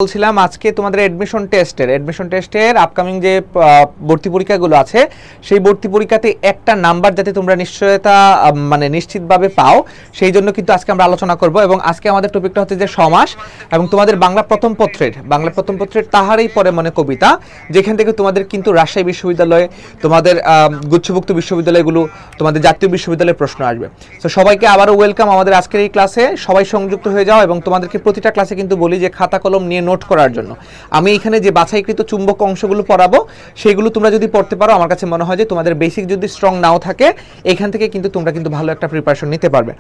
বলছিলাম আজকে তোমাদের অ্যাডমিশন টেস্টের আপকামিং যে ভর্তি পরীক্ষাগুলো আছে সেই ভর্তি পরীক্ষাতে একটা নাম্বার যাতে তোমরা নিশ্চয়তা মানে নিশ্চিতভাবে পাও সেই জন্য কিন্তু আজকে আমরা আলোচনা করব এবং আজকে আমাদের টপিকটা হচ্ছে যে সমাস এবং তোমাদের বাংলা প্রথম পত্রের তাহারই পরে মনে কবিতা, যেখান থেকে তোমাদের কিন্তু রাজশাহী বিশ্ববিদ্যালয়ে, তোমাদের গুচ্ছভুক্ত বিশ্ববিদ্যালয়গুলো, তোমাদের জাতীয় বিশ্ববিদ্যালয়ের প্রশ্ন আসবে। তো সবাইকে আবারও ওয়েলকাম আমাদের আজকের এই ক্লাসে। সবাই সংযুক্ত হয়ে যাও এবং তোমাদেরকে প্রতিটা ক্লাসে কিন্তু বলি যে খাতা কলম নিয়ে নোট করার জন্য। আমি এখানে যে বাছাইকৃত চুম্বক অংশগুলো পড়াবো সেগুলো তোমরা যদি পড়তে পারো, আমার কাছে মনে হয় যে তোমাদের বেসিক যদি স্ট্রং নাও থাকে এখান থেকে কিন্তু তোমরা কিন্তু ভালো একটা প্রিপারেশন নিতে পারবে।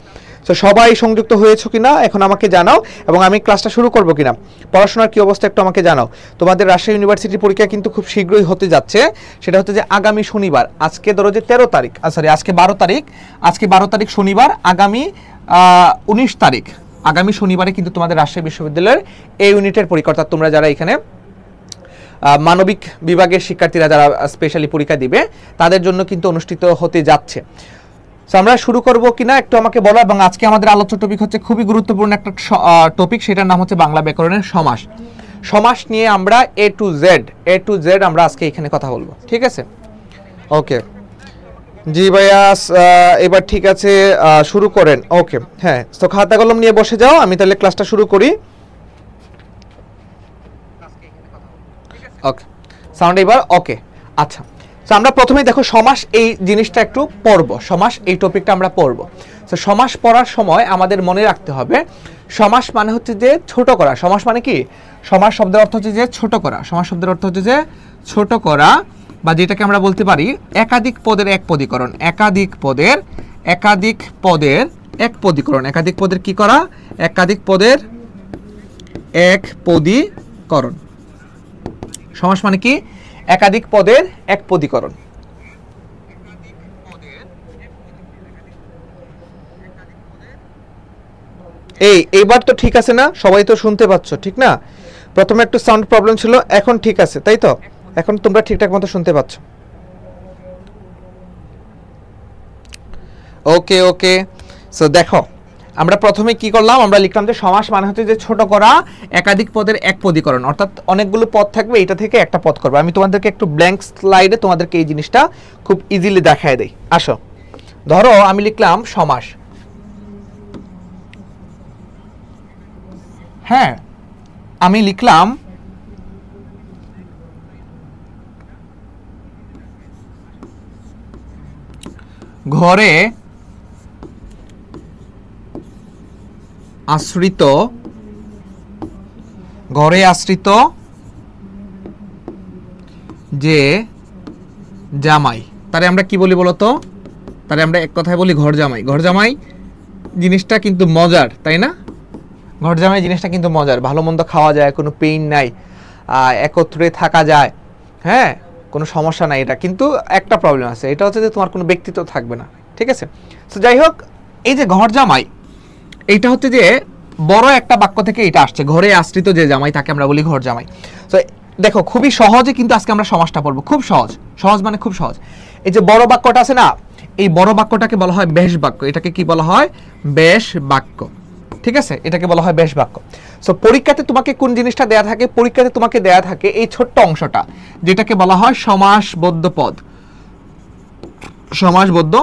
তো সবাই সংযুক্ত হয়েছো কিনা এখন আমাকে জানাও এবং আমি ক্লাসটা শুরু করবো কিনা, পড়াশোনার কি অবস্থা একটু আমাকে জানাও। তোমাদের রাজশাহী ইউনিভার্সিটি পরীক্ষা কিন্তু খুব শীঘ্রই হতে যাচ্ছে, সেটা হচ্ছে যে আগামী শনিবার, আজকে ধরো যে 13 তারিখ, সরি আজকে 12 তারিখ শনিবার, আগামী 19 তারিখ আগামী শনিবারে কিন্তু তোমাদের রাজশাহী বিশ্ববিদ্যালয়ের এই ইউনিটের পরীক্ষা, অর্থাৎ তোমরা যারা এখানে মানবিক বিভাগের শিক্ষার্থীরা যারা স্পেশালি পরীক্ষা দিবে তাদের জন্য কিন্তু অনুষ্ঠিত হতে যাচ্ছে। আমরা শুরু করব কিনা একটু আমাকে বলো। এবং আজকে আমাদের আলোচ্য টপিক হচ্ছে খুবই গুরুত্বপূর্ণ একটা টপিক, সেটার নাম হচ্ছে বাংলা ব্যাকরণের সমাস। সমাস নিয়ে আমরা এ টু জেড আমরা আজকে এখানে কথা বলবো, ঠিক আছে? ওকে জি ভাইয়া, এবার ঠিক আছে, শুরু করেন। ওকে হ্যাঁ, তো খাতা কলম নিয়ে বসে যাও, আমি তাহলে ক্লাসটা শুরু করি। ওকে সাউন্ড এবার ওকে। আচ্ছা, তো আমরা প্রথমেই দেখো সমাস এই জিনিসটা একটু পড়বো, সমাস এই টপিকটা আমরা পড়বো। তো সমাস পড়ার সময় আমাদের মনে রাখতে হবে সমাস মানে হচ্ছে যে ছোট করা। সমাস মানে কি? সমাস শব্দের অর্থ হচ্ছে যে ছোট করা। সমাস শব্দের অর্থ হচ্ছে যে ছোট করা, বা যেটাকে আমরা বলতে পারি একাধিক পদের এক পদীকরণ। একাধিক পদের কি করা? একাধিক পদের এক পদীকরণ। সমাস মানে কি? একাধিক পদের এক পদীকরণ। এইবার তো ঠিক আছে না? সবাই তো শুনতে পাচ্ছ ঠিক না? প্রথমে একটু সাউন্ড প্রবলেম ছিল, এখন ঠিক আছে তাই তো? এখন তোমরা ঠিকঠাক মতো শুনতে পাচ্ছ? ওকে ওকে। সো দেখো আমরা প্রথমে কি করলাম, আমরা লিখলাম যে সমাস মানে হচ্ছে যে ছোট করা একাধিক পদের এক পদীকরণ, অর্থাৎ অনেকগুলো পদ থাকবে, এটা থেকে একটা পদ করবে। আমি তোমাদেরকে একটু ব্ল্যাঙ্ক স্লাইডে তোমাদেরকে এই জিনিসটা খুব ইজিলি দেখায় দেই। আসো ধরো আমি লিখলাম সমাস, হ্যাঁ আমি লিখলাম ঘরে আশ্রিত যে জামাই, তারে আমরা কি বলি বলতো? তারে আমরা এক কথায় বলি ঘর জামাই। ঘর জামাই জিনিসটা কিন্তু মজার, তাই না? ঘর জামাই জিনিসটা কিন্তু মজার, ভালো মন্দ খাওয়া যায়, কোনো পেইন নাই, একত্রে থাকা যায়, হ্যাঁ কোনো সমস্যা নাই। এটা কিন্তু একটা প্রবলেম আছে, এটা হচ্ছে যে তোমার কোনো ব্যক্তিত্ব থাকবে না, ঠিক আছে? তো যাই হোক, এই যে ঘর জামাই এইটা হচ্ছে যে বড় একটা বাক্য থেকে এটা আসছে, ঘরে আশ্রিত যে জামাই তাকে আমরা বলি ঘর জামাই। তো দেখো খুবই সহজে কিন্তু আজকে আমরা সমাসটা পড়বো, খুব সহজ। সহজ মানে খুব সহজ। এই যে বড় বাক্যটা আছে না, এই বড় বাক্যটাকে বলা হয় বেশ বাক্য। এটাকে কি বলা হয়? বেশ বাক্য, ঠিক আছে? এটাকে বলা হয় বেশ বাক্য। সো পরীক্ষাতে তোমাকে কোন জিনিসটা দেয়া থাকে? পরীক্ষাতে তোমাকে দেয়া থাকে এই ছোট্ট অংশটা, যেটাকে বলা হয় সমাসবদ্ধ পদ। সমাসবদ্ধ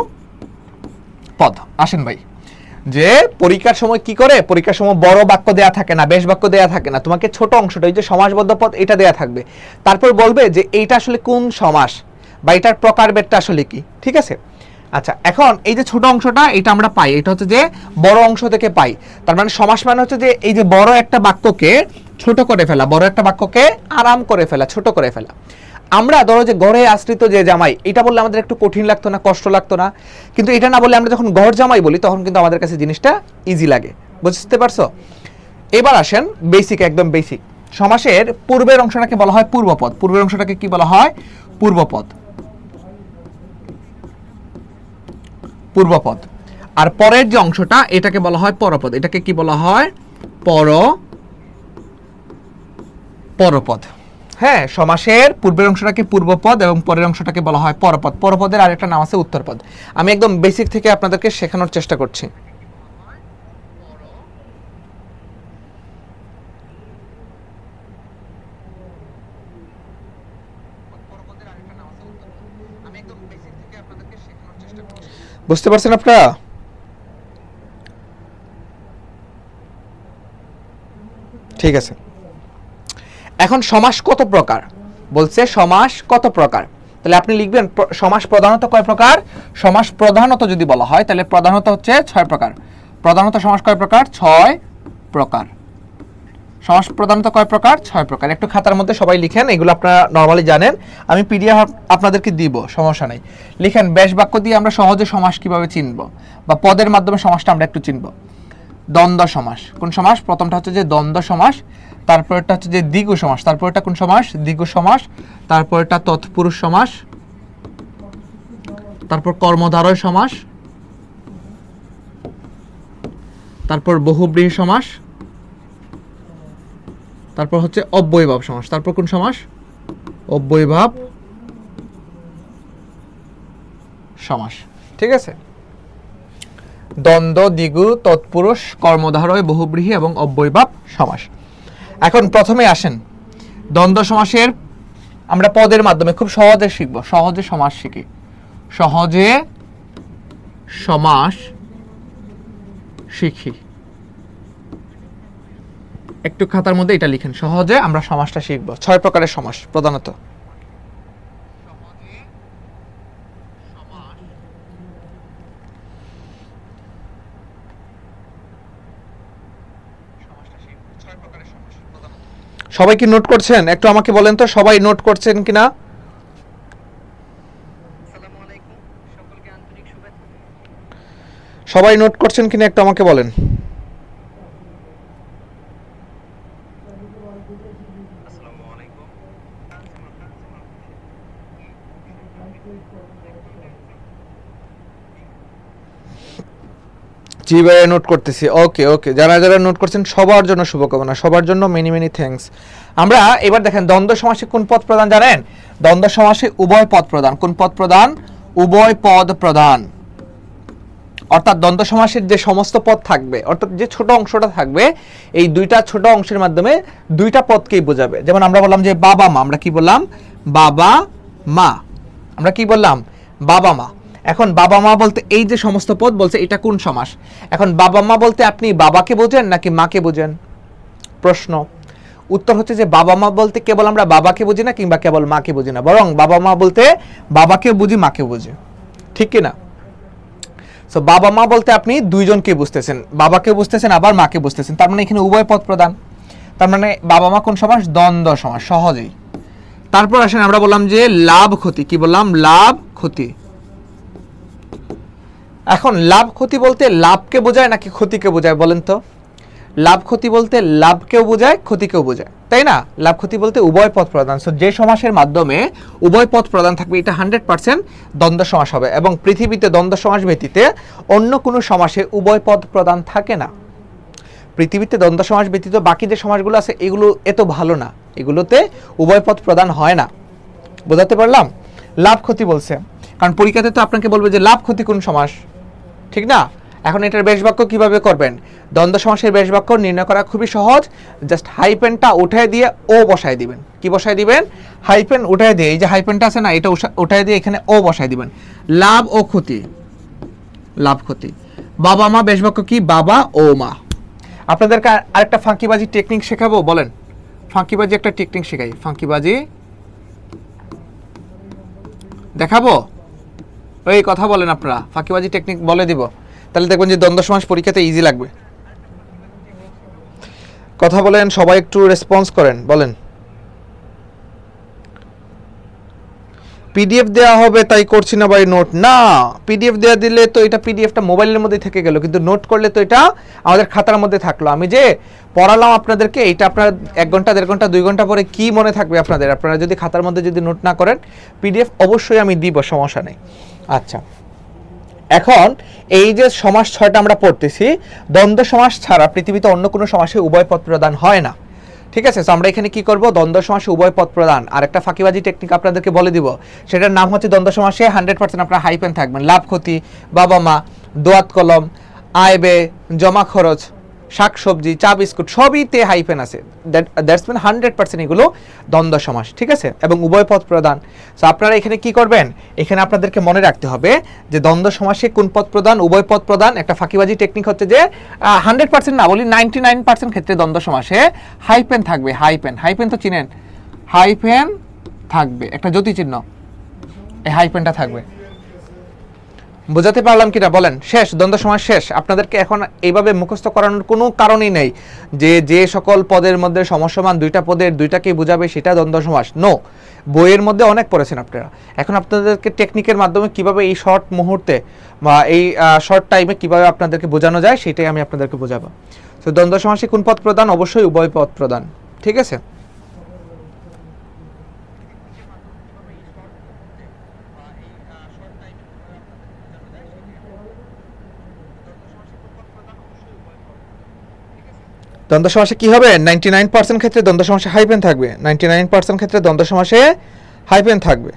পদ। আসেন ভাই, যে পরীক্ষার সময় কি করে? পরীক্ষার সময় বড় বাক্য দেয়া থাকে না, বেশ বাক্য দেয়া থাকে না, তোমাকে ছোট অংশটা, এই যে সমাসবদ্ধ পদ, এটা দেয়া থাকবে। তারপর বলবে যে এইটা আসলে কোন সমাস বা এটার প্রকারভেদটা আসলে কি, ঠিক আছে? আচ্ছা, এখন এই যে ছোট অংশটা এটা আমরা পাই, এটা হচ্ছে যে বড় অংশ থেকে পাই। তার মানে সমাস মানে হচ্ছে যে এই যে বড় একটা বাক্যকে ছোট করে ফেলা, বড় একটা বাক্যকে আরাম করে ফেলা, ছোট করে ফেলা। আমরা ধরো যে ঘরে আশ্রিত যে জামাই, এটা বললে আমাদের একটু কঠিন লাগতো না, কষ্ট লাগতো না? কিন্তু এটা না বললে আমরা যখন ঘর জামাই বলি তখন কিন্তু আমাদের কাছে জিনিসটা ইজি লাগে। বুঝতে পারছো? এবার আসেন বেসিক, একদম বেসিক। সমাসের পূর্বের অংশটাকে বলা হয় পূর্বপদ। পূর্বের অংশটাকে কি বলা হয়? পূর্বপদ। পূর্বপদ। আর পরের যে অংশটা এটাকে বলা হয় পরপদ। এটাকে কি বলা হয়? পরপদ। হ্যাঁ, সমাসের পূর্বের অংশটাকে পূর্বপদ এবং পরের অংশটাকে বলা হয় পরপদ। পরপদের আরেকটা নাম আছে উত্তরপদ। আমি একদম বেসিক থেকে আপনাদেরকে শেখানোর চেষ্টা করছি। বুঝতে পারছেন আপনারা? ঠিক আছে, এখন সমাস কত প্রকার বলছে, সমাস কত প্রকার, তাহলে আপনি লিখবেন সমাস প্রধানত কয় প্রকার। সমাস প্রধানত যদি বলা হয় তাহলে প্রধানত হচ্ছে 6 প্রকার। প্রধানত সমাস কয় প্রকার? 6 প্রকার। সমাস প্রধানত কয় প্রকার? 6 প্রকার। একটু খাতার মধ্যে সবাই লিখেন, এগুলো আপনারা নরমালি জানেন, আমি পিডিএফ আপনাদেরকে দিব, সমস্যা নাই। লিখেন ব্যাস বাক্য দিয়ে আমরা সহজে সমাস কিভাবে চিনব, বা পদের মাধ্যমে সমাসটা আমরা একটু চিনব। দ্বন্দ্ব সমাস। কোন সমাস? প্রথমটা হচ্ছে যে দ্বন্দ্ব সমাস, তারপরটা হচ্ছে যে দ্বিগু সমাস, তারপরটা কোন সমাস? দ্বিগু সমাস, তারপরটা তৎপুরুষ সমাস, তারপর কর্মধারয় সমাস, তারপর বহুব্রীহি সমাস, তারপর হচ্ছে অব্যয়ভাব সমাস। তারপর কোন সমাস? অব্যয়ভাব সমাস। ঠিক আছে, দ্বন্দ্ব, দ্বিগু, তৎপুরুষ, কর্মধারয়, বহুব্রীহি এবং অব্যয়ভাব সমাস। এখন প্রথমে আসেন দ্বন্দ্ব সমাসের আমরা পদের মাধ্যমে খুব সহজে শিখব, সহজে সমাস শিখি। সহজে সমাস শিখি, একটু খাতার মধ্যে এটা লিখেন, সহজে আমরা সমাসটা শিখব। 6 প্রকারের সমাস প্রধানত। সবাই কি নোট করছেন? একটু আমাকে বলেন তো, সবাই নোট করছেন কিনা? সবাই নোট করছেন কিনা একটু আমাকে বলেন। জি ভাইয়া নোট করতেছি। ওকে ওকে, যারা যারা নোট করছেন সবার জন্য শুভকামনা, সবার জন্য মেনি মেনি থ্যাঙ্কস। আমরা এবার দেখেন দ্বন্দ্ব সমাসে কোন পদ প্রধান জানেন? দ্বন্দ্ব সমাসে উভয় পদ প্রধান। কোন পদ প্রধান? উভয় পদ প্রধান। অর্থাৎ দ্বন্দ্ব সমাসের যে সমস্ত পদ থাকবে, অর্থাৎ যে ছোট অংশটা থাকবে, এই দুইটা ছোট অংশের মাধ্যমে দুইটা পদকেই বোঝাবে। যেমন আমরা বললাম যে বাবা মা, আমরা কি বললাম? বাবা মা। আমরা কি বললাম? বাবা মা। এখন বাবা মা বলতে এই যে সমস্ত পদ বলছে এটা কোন সমাস? এখন বাবা মা বলতে আপনি বাবাকে বোঝেন নাকি মাকে বোঝেন? প্রশ্ন। উত্তর হচ্ছে যে বাবা মা বলতে কেবল আমরা বাবাকে বুঝি না, কিংবা কেবল মাকে বুঝি না, বরং বাবা মা বলতে বাবাকে বুঝি, মাকে বুঝি। ঠিক কিনা? সো বাবা মা বলতে আপনি দুইজনকে বুঝতেছেন, বাবাকে বুঝতেছেন আবার মাকে বুঝতেছেন, তার মানে এখানে উভয় পদ প্রধান। তার মানে বাবা মা কোন সমাস? দ্বন্দ্ব সমাস, সহজেই। তারপর আসেন আমরা বললাম যে লাভ ক্ষতি। কি বললাম? লাভ ক্ষতি। এখন লাভ ক্ষতি বলতে লাভকে বোঝায় নাকি ক্ষতিকে বোঝায় বলেন তো? লাভ ক্ষতি বলতে লাভকেও বোঝায়, ক্ষতিকেও বোঝায়, তাই না? লাভ ক্ষতি বলতে উভয় পদ প্রদান। সো যে সমাসের মাধ্যমে উভয় পদ প্রদান থাকবে এটা 100% দ্বন্দ্ব সমাস হবে। এবং পৃথিবীতে দ্বন্দ্ব সমাস ব্যতীত অন্য কোনো সমাসে উভয় পদ প্রদান থাকে না। পৃথিবীতে দ্বন্দ্ব সমাস ব্যতীত বাকি যে সমাসগুলো আছে এগুলো এত ভালো না, এগুলোতে উভয় পদ প্রদান হয় না। বোঝাতে পারলাম? লাভ ক্ষতি বলছে কারণ পরীক্ষাতে তো আপনাকে বলবে যে লাভ ক্ষতি কোন সমাস, ঠিক না? এখন এটার বেশ বাক্য কিভাবে করবেন? দ্বন্দ্ব সমাসের বেশ বাক্য নির্ণয় করা খুবই সহজ। জাস্ট হাইপেনটা উঠায় দিয়ে ও বসায় দিবেন। কি বসায় দিবেন? হাইপেন উঠায় দিয়ে, এই যে হাইপেনটা আছে না, এটা উঠায় দিয়ে এখানে ও বসায় দিবেন। লাভ ও ক্ষতি, লাভ ক্ষতি। বাবা মা বেশ বাক্য কি? বাবা ও মা। আপনাদেরকে আরেকটা ফাঁকিবাজি টেকনিক শেখাবো, বলেন। ফাঁকিবাজি একটা টেকনিক শেখাই, ফাঁকিবাজি দেখাবো। ওই কথা বলেন আপনারা, ফাঁকিবাজি টেকনিক বলে দিব, তাহলে দেখবেন যে দ্বন্দ্ব সমাস পরীক্ষাতে ইজি লাগবে। কথা বলেন, সবাই একটু রেসপন্স করেন, বলেন। পিডিএফ দেওয়া হবে তাই করছি না ভাই নোট। না, পিডিএফ দেওয়া দিলে তো এটা পিডিএফটা মোবাইলের মধ্যে থেকে গেল, কিন্তু নোট করলে তো এটা আমাদের খাতার মধ্যে থাকলো। আমি যে পড়ালাম আপনাদেরকে, এটা আপনার 1 ঘন্টা 1.5 ঘন্টা 2 ঘন্টা পরে কি মনে থাকবে আপনাদের? আপনারা যদি খাতার মধ্যে যদি নোট না করেন, পিডিএফ অবশ্যই আমি দিব, সমস্যা নেই। আচ্ছা, এখন এই যে সমাস 6টা আমরা পড়তেছি, দ্বন্দ্ব সমাস ছাড়া পৃথিবীতে অন্য কোনো সমাসে উভয় পদ প্রদান হয় না। ঠিক আছে, তো আমরা এখানে কি করব? দ্বন্দ্ব সমাসে উভয় পদ প্রদান আর একটা ফাঁকিবাজি টেকনিক আপনাদেরকে বলে দিব, সেটার নাম হচ্ছে দ্বন্দ্ব সমাসে 100% আপনারা হাইপেন থাকবেন। লাভ ক্ষতি, বাবা মা, দোয়াত কলম, আয় ব্যয়, জমা খরচ, শাকসবজি, চা বিস্কুট সবইতে হাইফেন আছে। দ্যাটস মিন 100% এগুলো দ্বন্দ্ব সমাস, ঠিক আছে, এবং উভয় পদ প্রধান। সো আপনারা এখানে কি করবেন, এখানে আপনাদেরকে মনে রাখতে হবে যে দ্বন্দ্ব সমাসে কোন পদ প্রধান, উভয় পদ প্রধান। একটা ফাঁকিবাজি টেকনিক হচ্ছে যে 100% না বলি 99% ক্ষেত্রে দ্বন্দ্ব সমাসে হাইফেন থাকবে। হাইফেন তো চিনেন, হাইফেন থাকবে, একটা জ্যোতি চিহ্ন, এই হাইফেনটা থাকবে। বোঝাতে পারলাম কিনা বলেন? শেষ, দ্বন্দ্ব সমাস শেষ। আপনাদেরকে এখন এইভাবে মুখস্থ করানোর কোনো কারণই নেই যে যে সকল পদের মধ্যে সমসমান দুইটা পদের দুইটাকেই বোঝাবে সেটা দ্বন্দ্ব সমাস। নো, বইয়ের মধ্যে অনেক পড়েছেন আপনারা। এখন আপনাদেরকে টেকনিকের মাধ্যমে কিভাবে এই শর্ট মুহূর্তে বা এই শর্ট টাইমে কিভাবে আপনাদেরকে বোঝানো যায় সেটাই আমি আপনাদেরকে বোঝাবো। তো দ্বন্দ্ব সমাসে কোন পদ প্রধান? অবশ্যই উভয় পদ প্রধান, ঠিক আছে। দ্বন্দ্ব সমাসে কি হবে? 99% ক্ষেত্রে দ্বন্দ্ব সমাসে হাইফেন থাকবে। 99% ক্ষেত্রে দ্বন্দ্ব সমাসে হাইফেন থাকবে।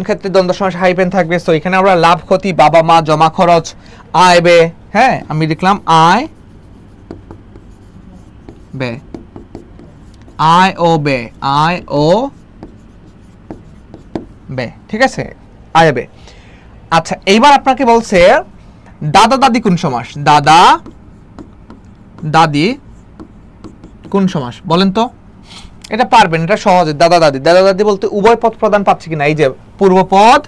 ক্ষেত্রে দ্বন্দ্ব সমাসে হাইফেন থাকবে। সো এখানে আমরা লাভ ক্ষতি, বাবা মা, জমা খরচ, আয় ব্যয়, হ্যাঁ আমি লিখলাম আয় ব্যয়, আয় ও ব্যয়, আয় ও ব্যয়, ঠিক আছে, আয় ব্যয়। আচ্ছা, এইবার আপনাকে বলছে দাদা দাদি কোন সমাস? দাদা দাদি কোন সমাস বলেন তো? এটা পারবেন, এটা সহজে। দাদা দাদি বলতে উভয় পদ প্রধান পাচ্ছে কিনা? এই যে পূর্বপদ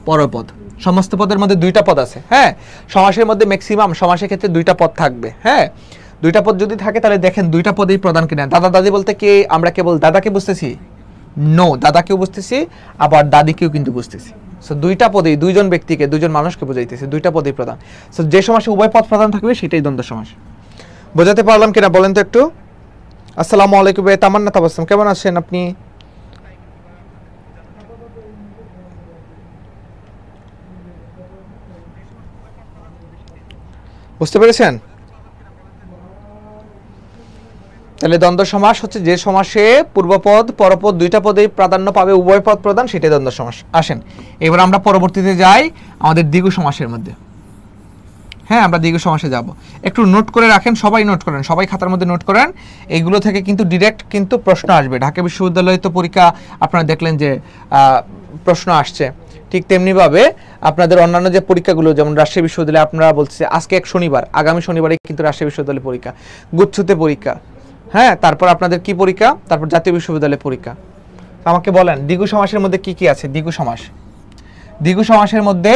পরপদ, সমস্ত পদের মধ্যে দুইটা পদ আছে। হ্যাঁ, সমাসের মধ্যে ম্যাক্সিমাম সমাসের ক্ষেত্রে দুইটা পদ থাকবে। হ্যাঁ, দুইটা পদ যদি থাকে তাহলে দেখেন দুইটা পদেই প্রধান কিনা। দাদা দাদি বলতে কি আমরা কেবল দাদাকে বুঝতেছি? নো, দাদাকেও বুঝতেছি আবার দাদিকেও কিন্তু বুঝতেছি। সো দুইটা পদেই দুইজন ব্যক্তিকে, দুইজন মানুষকে বোঝাইতেছে, দুইটা পদেই প্রধান। সো যে সমাসে উভয় পদ প্রধান থাকবে সেটাই দ্বন্দ্ব সমাস। বোঝাতে পারলাম কিনা বলেন তো একটু? আসসালামু আলাইকুম তামান্না তাবাসসুম, কেমন আছেন আপনি? বুঝতে পেরেছেন? তাহলে দ্বন্দ্ব সমাস হচ্ছে যে সমাসে পূর্বপদ পরপদ দুইটা পদেই প্রাধান্য পাবে, উভয় পদ প্রধান, সেটাই দ্বন্দ্ব সমাস। আসেন এবার আমরা পরবর্তীতে যাই আমাদের দ্বিগু সমাসের মধ্যে। হ্যাঁ, আমরা দ্বিগু সমাসে যাব। একটু নোট করে রাখেন, সবাই নোট করেন, সবাই খাতার মধ্যে নোট করেন। এইগুলো থেকে কিন্তু ডিরেক্ট কিন্তু প্রশ্ন আসবে। ঢাকা বিশ্ববিদ্যালয়ে তো পরীক্ষা আপনারা দেখলেন যে প্রশ্ন আসছে, ঠিক তেমনিভাবে আপনাদের অন্যান্য যে পরীক্ষাগুলো, যেমন রাজশাহী বিশ্ববিদ্যালয়ে আপনারা বলছে আজকে এক শনিবার, আগামী শনিবারে কিন্তু রাজশাহী বিশ্ববিদ্যালয়ের পরীক্ষা, গুচ্ছতে পরীক্ষা। হ্যাঁ, তারপর আপনাদের কি পরীক্ষা? তারপর জাতীয় বিশ্ববিদ্যালয়ের পরীক্ষা। আমাকে বলেন দ্বিগু সমাসের মধ্যে কি কি আছে? দ্বিগু সমাসের মধ্যে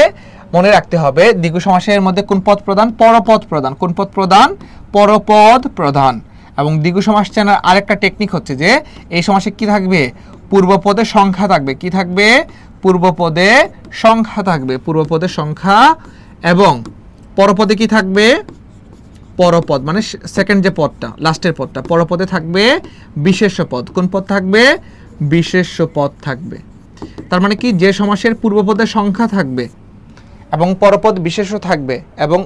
মনে রাখতে হবে, দ্বিগু সমাসের মধ্যে কোন পদ প্রধান? পরপদ প্রধান। কোন পদ প্রধান? পরপদ প্রধান। এবং দ্বিগু সমাস চেনার আরেকটা টেকনিক হচ্ছে যে এই সমাসে কি থাকবে? পূর্বপদে সংখ্যা থাকবে। কি থাকবে? পূর্বপদে সংখ্যা থাকবে, পূর্বপদের সংখ্যা। এবং পরপদে কি থাকবে? পরপদ মানে সেকেন্ড যে পদটা, লাস্টের পদটা, পরপদে থাকবে বিশেষ্য পদ। কোন পদ থাকবে? বিশেষ্য পদ থাকবে। তার মানে কি, যে সমাসের পূর্বপদের সংখ্যা থাকবে এবং পরপদ বিশেষ্য থাকবে এবং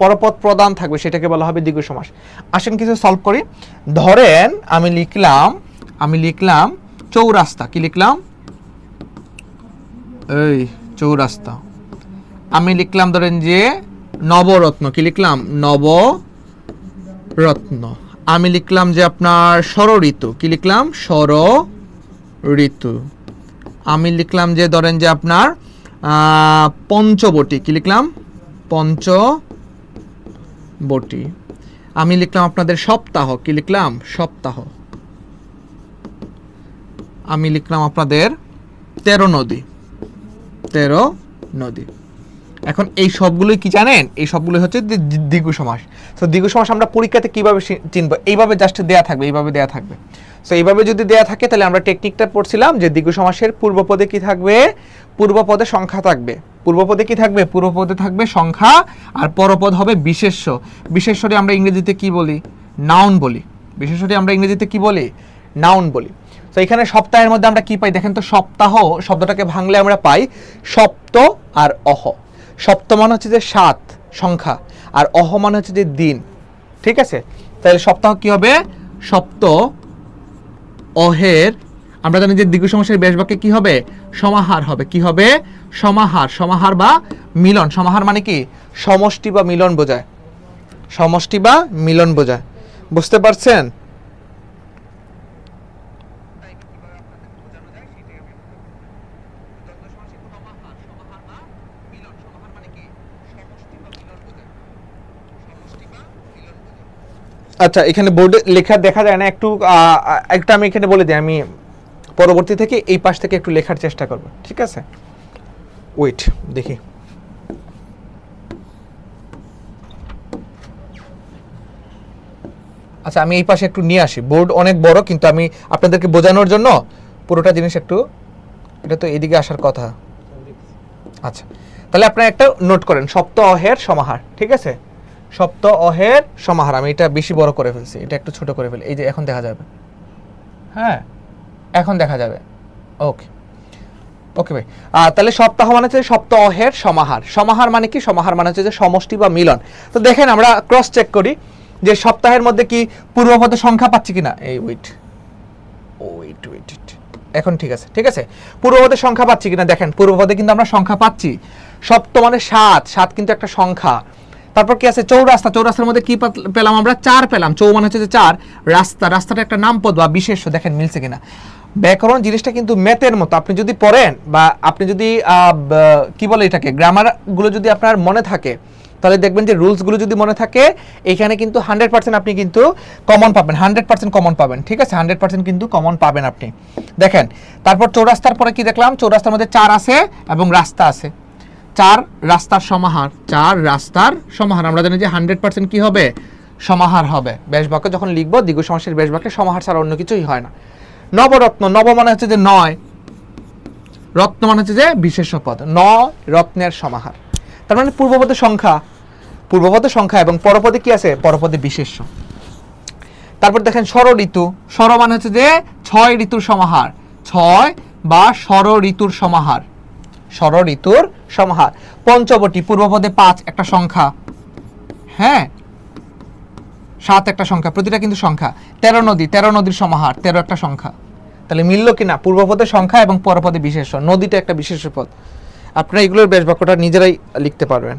পরপদ প্রধান থাকবে সেটাকে বলা হবে দ্বিগু সমাস। আসেন কিছু সলভ করি। ধরেন আমি লিখলাম চৌরাস্তা। কি লিখলাম? এই চৌরাস্তা। আমি লিখলাম ধরেন যে নবরত্ন। কি লিখলাম? নবরত্ন। আমি লিখলাম যে আপনার ষড়ঋতু। কি লিখলাম? ষড়ঋতু। আমি লিখলাম যে ধরেন যে আপনার পঞ্চবটি। কি লিখলাম? পঞ্চবটি। আমি লিখলাম আপনাদের সপ্তাহ। কি লিখলাম? সপ্তাহ। আমি লিখলাম আপনাদের 13 নদী। 13 নদী। এখন এই সবগুলোই কি জানেন? এই সবগুলোই হচ্ছে দ্বিগু সমাস। তো দ্বিগু সমাস আমরা পরীক্ষাতে কিভাবে চিনব? এইভাবে জাস্ট দেয়া থাকবে, এইভাবে দেয়া থাকবে। সো এইভাবে যদি দেয়া থাকে তাহলে আমরা টেকনিকটা পড়ছিলাম যে দ্বিগু সমাসের পূর্বপদে কি থাকবে? পূর্বপদে সংখ্যা থাকবে। পূর্বপদে কি থাকবে? পূর্বপদে থাকবে সংখ্যা, আর পরপদ হবে বিশেষ্য। বিশেষ্যটি আমরা ইংরেজিতে কি বলি? নাউন বলি। বিশেষ্যটি আমরা ইংরেজিতে কি বলি? নাউন বলি। তো এখানে সপ্তাহের মধ্যে আমরা কি পাই দেখেন তো? সপ্তাহ শব্দটাকে ভাঙলে আমরা পাই সপ্ত আর অহ। সপ্ত মানে হচ্ছে যে 7 সংখ্যা, আর অহ মানে হচ্ছে যে দিন। ঠিক আছে, তাহলে সপ্তাহ কি হবে? সপ্ত অহের, আমরা জানি যে দ্বিগু সমাসের ব্যাস বাক্যে কি হবে? সমাহার হবে। কি হবে? সমাহার। সমাহার বা মিলন। সমাহার মানে কি? সমষ্টি বা মিলন বোঝায়। সমষ্টি বা মিলন বোঝায়। বুঝতে পারছেন? আচ্ছা, এখানে বোর্ডে লেখা দেখা যায় না, একটু একটা আমি এখানে বলে দিই, আমি পরবর্তী থেকে এই পাশ থেকে একটু লেখার চেষ্টা করব, ঠিক আছে? ওয়েট, দেখি। আচ্ছা, আমি এই পাশে একটু নিয়ে আসি, বোর্ড অনেক বড়, কিন্তু আমি আপনাদেরকে বোঝানোর জন্য পুরোটা জিনিস একটু, এটা তো এদিকে আসার কথা। আচ্ছা, তাহলে আপনারা একটা নোট করেন, সপ্ত অহের সমাহার, ঠিক আছে? সপ্ত অহের সমাহার। আমি এটা বেশি বড় করে ফেলছি, এটা একটু ছোট করে ফেলি। এই যে এখন দেখা যাবে, হ্যাঁ এখন দেখা যাবে। ওকে ওকে ভাই। তাহলে সপ্তাহ মানে হচ্ছে সপ্ত অহের সমাহার। সমাহার মানে কি? সমাহার মানে হচ্ছে যে সমষ্টি বা মিলন। তো দেখেন আমরা ক্রস চেক করি যে সপ্তাহের মধ্যে কি পূর্বপদের সংখ্যা পাচ্ছি কিনা। এই ওয়েট ওয়েট ওয়েট, এখন ঠিক আছে, ঠিক আছে। পূর্বপদের সংখ্যা পাচ্ছি কিনা দেখেন, পূর্বপদে কিন্তু আমরা সংখ্যা পাচ্ছি। সপ্ত মানে 7, 7 কিন্তু একটা সংখ্যা। তারপর কি আছে? চৌরাস্তা। চৌরাস্তার মধ্যে কি পেলাম আমরা? 4 পেলাম। চৌ মানে হচ্ছে যে 4, রাস্তা, রাস্তাটা একটা নামপদ বা বিশেষ্য। দেখেন মিলছে কিনা। ব্যাকরণ জিনিসটা কিন্তু ম্যাথের মতো, আপনি যদি পড়েন বা আপনি যদি কি বলে এটাকে, গ্রামারগুলো যদি আপনার মনে থাকে, তাহলে দেখবেন যে রুলসগুলো যদি মনে থাকে, এখানে কিন্তু 100% আপনি কিন্তু কমন পাবেন, 100% কমন পাবেন, ঠিক আছে? 100% কিন্তু কমন পাবেন আপনি। দেখেন তারপর চৌরাস্তার পরে কি দেখলাম? চৌরাস্তার মধ্যে 4 আছে এবং রাস্তা আছে। 4 রাস্তার সমাহার। 4 রাস্তার সমাহার। আমরা জানি যে 100% কি হবে? সমাহার হবে। ব্যাস বাক্য যখন লিখবো, দ্বিগু সমাসের ব্যাস বাক্যে সমাহার ছাড়া অন্য কিছুই হয় না। নবরত্ন। নব মানে হচ্ছে যে 9, রত্ন মানে হচ্ছে যে বিশেষ্য পদ। 9 রত্নের সমাহার। তার মানে পূর্বপদের সংখ্যা, পূর্বপদের সংখ্যা এবং পরপদে কি আছে? পরপদে বিশেষ্য। তারপর দেখেন ষড় ঋতু। ষড় মানে হচ্ছে যে 6 ঋতুর সমাহার। 6 বা ষড় ঋতুর সমাহার। ষড় ঋতুর সমাহার। পঞ্চবটি। পূর্বপদে 5 একটা সংখ্যা, হ্যাঁ 7 একটা সংখ্যা, প্রতিটা কিন্তু সংখ্যা। 13 নদী। 13 নদীর সমাহার। 13 একটা সংখ্যা। তাহলে মিললো কিনা? পূর্বপদের সংখ্যা এবং পরপদে বিশেষ্য। নদীটা একটা বিশেষ্য পদ। আপনারা এগুলোর ব্যাস বাক্যটা নিজেরাই লিখতে পারবেন।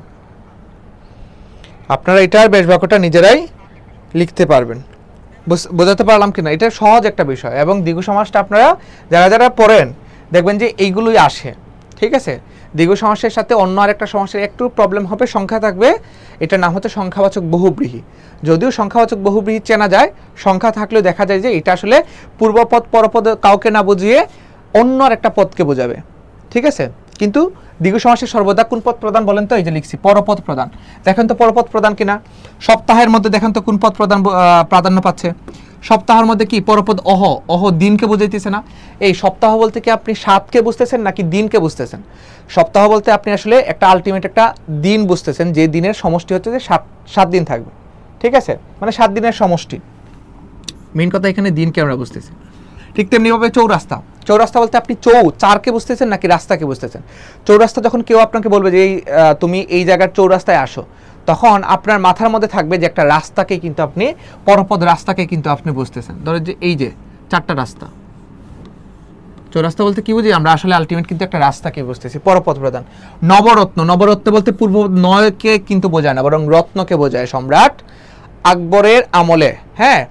আপনারা এটার ব্যাস বাক্যটা নিজেরাই লিখতে পারবেন। বোঝাতে পারলাম কিনা? এটা সহজ একটা বিষয়, এবং দ্বিগু সমাসটা আপনারা যারা যারা পড়েন দেখবেন যে এইগুলোই আসে, ঠিক আছে? দ্বিগু সমাসের সাথে অন্য আরেকটা সমাসের একটু প্রবলেম হবে, সংখ্যা থাকবে। এটার নাম হচ্ছে সংখ্যাবাচক বহুব্রীহি। যদিও সংখ্যাবাচক বহুব্রীহি চেনা যায়, সংখ্যা থাকলেও দেখা যায় যে এটা আসলে পূর্বপদ পরপদ কাউকে না বুঝিয়ে অন্য আরেকটা পদকে বোঝাবে, ঠিক আছে? কিন্তু দ্বিগু সমাসে সর্বদা কোন পদ প্রধান বলেন তো? এই যে লিখছি পরপদ প্রধান। দেখেন তো পরপদ প্রধান কিনা। সপ্তাহের মধ্যে দেখেন তো কোন পদ প্রধান প্রাধান্য পাচ্ছে? সপ্তাহের মধ্যে কি পরপদ অহ। অহ দিনকে বুঝাইতেছে না? এই সপ্তাহ বলতে কি আপনি 7কে বুঝতেছেন নাকি দিনকে বুঝতেছেন? সপ্তাহ বলতে আপনি আসলে একটা আলটিমেট একটা দিন বুঝতেছেন, যে দিনের সমষ্টি হচ্ছে যে 7 দিন থাকবে, ঠিক আছে? মানে 7 দিনের সমষ্টি। মেইন কথা এখানে দিনকে আমরা বুঝতেছি। ঠিক তেমনিভাবে চৌরাস্তা। চৌরাস্তা বলতে আপনি 4কে বুঝতেছেন নাকি রাস্তাকে বুঝতেছেন? চৌরাস্তা যখন কেউ আপনাকে বলবে যে তুমি এই জায়গার চৌরাস্তায় আসো, তখন আপনার মাথার মধ্যে থাকবে যে একটা রাস্তাকে কিন্তু আপনি, পরপদ রাস্তাকে কিন্তু আপনি বুঝতেছেন। ধরেন যে এই যে 4টা রাস্তা। চৌরাস্তা বলতে কি বুঝি আমরা? আসলে আলটিমেট কিন্তু একটা রাস্তাকে বুঝতেছি, পরপদ প্রধান। নবরত্ন। নবরত্ন বলতে পূর্ব 9কে কিন্তু বোঝায় না, বরং রত্নকে বোঝায়। সম্রাট আকবরের আমলে, হ্যাঁ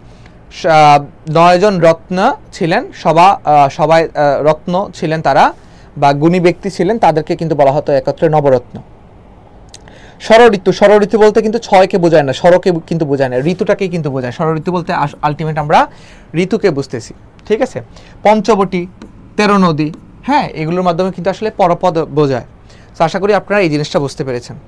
9 জন রত্ন ছিলেন, সবাই রত্ন ছিলেন তারা, বা গুণী ব্যক্তি ছিলেন, তাদেরকে কিন্তু বলা হতো একত্রে নবরত্ন। ষড় ঋতু। ষড় ঋতু বলতে কিন্তু 6কে বোঝায় না, ষড়কে কিন্তু বোঝায় না, ঋতুটাকেই কিন্তু বোঝায়। ষড় ঋতু বলতে আলটিমেট আমরা ঋতুকে বুঝতেছি, ঠিক আছে? পঞ্চবটি, 13 নদী, হ্যাঁ এগুলোর মাধ্যমে কিন্তু আসলে পরপদ বোঝায়। তো আশা করি আপনারা এই জিনিসটা বুঝতে পেরেছেন।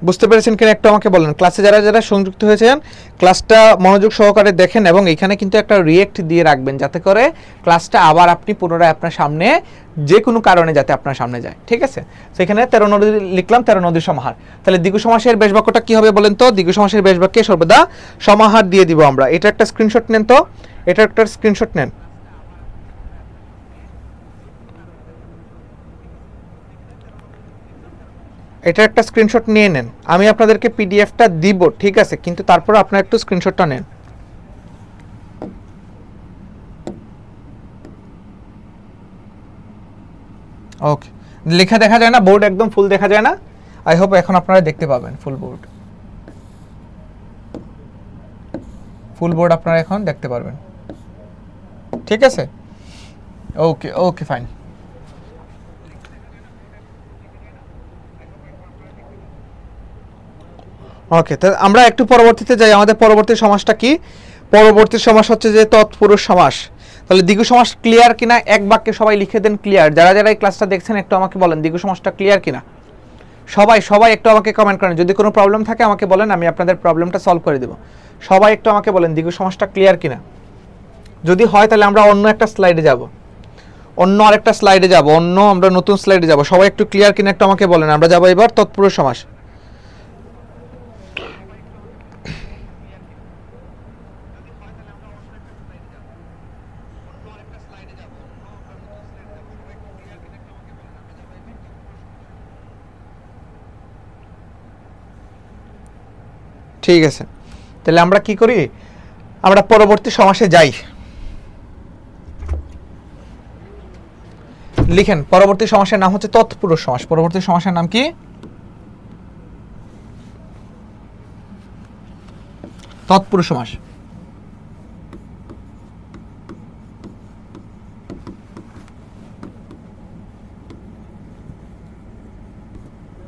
বুঝতে পেরেছেন কিনা একটু আমাকে বলেন। ক্লাসে যারা যারা সংযুক্ত হয়েছেন ক্লাসটা মনোযোগ সহকারে দেখেন, এবং এখানে কিন্তু একটা রিয়েক্ট দিয়ে রাখবেন, যাতে করে ক্লাসটা আবার আপনি পুনরায় আপনার সামনে যে কোনো কারণে যাতে আপনার সামনে যায়, ঠিক আছে? সেখানে 13 নদী লিখলাম, 13 নদীর সমাহার। তাহলে দ্বিগু সমাসের ব্যাস বাক্যটা কি হবে বলেন তো? দ্বিগু সমাসের ব্যাস বাক্যে সর্বদা সমাহার দিয়ে দিব আমরা। এটা একটা স্ক্রিনশট নেন তো, এটা একটা স্ক্রিনশট নেন। এটা একটা স্ক্রিনশট নিয়ে নেন, আমি আপনাদেরকে পিডিএফটা দিব, ঠিক আছে, কিন্তু তারপর আপনারা একটু স্ক্রিনশটটা নেন। ওকে, লেখা দেখা যায় না, বোর্ড একদম ফুল দেখা যায় না। আই হোপ এখন আপনারা দেখতে পাবেন ফুল বোর্ড, ফুল বোর্ড আপনারা এখন দেখতে পারবেন, ঠিক আছে। ওকে ওকে ফাইন। ওকে, তো আমরা একটু পরবর্তীতে যাই। আমাদের পরবর্তী সমাসটা কি? পরবর্তী সমাস হচ্ছে যে তৎপুরুষ সমাস। তাহলে দ্বিগু সমাস ক্লিয়ার কিনা এক বাক্যে সবাই লিখে দেন ক্লিয়ার। যারা যারা এই ক্লাসটা দেখছেন একটু আমাকে বলেন দ্বিগু সমাসটা ক্লিয়ার কিনা। সবাই সবাই একটু আমাকে কমেন্ট করেন, যদি কোনো প্রবলেম থাকে আমাকে বলেন, আমি আপনাদের প্রবলেমটা সলভ করে দেব। সবাই একটু আমাকে বলেন দ্বিগু সমাসটা ক্লিয়ার কিনা। যদি হয় তাহলে আমরা অন্য একটা স্লাইডে যাব, অন্য আরেকটা স্লাইডে যাব, আমরা নতুন স্লাইডে যাব। সবাই একটু ক্লিয়ার কিনা একটু আমাকে বলেন। আমরা যাব এবার তৎপুরুষ সমাস। ঠিক আছে, তাহলে আমরা কি করি, আমরা পরবর্তী সমাসে যাই। লিখেন, পরবর্তী সমাসের নাম হচ্ছে তৎপুরুষ সমাস। পরবর্তী সমাসের নাম কি? তৎপুরুষ সমাস।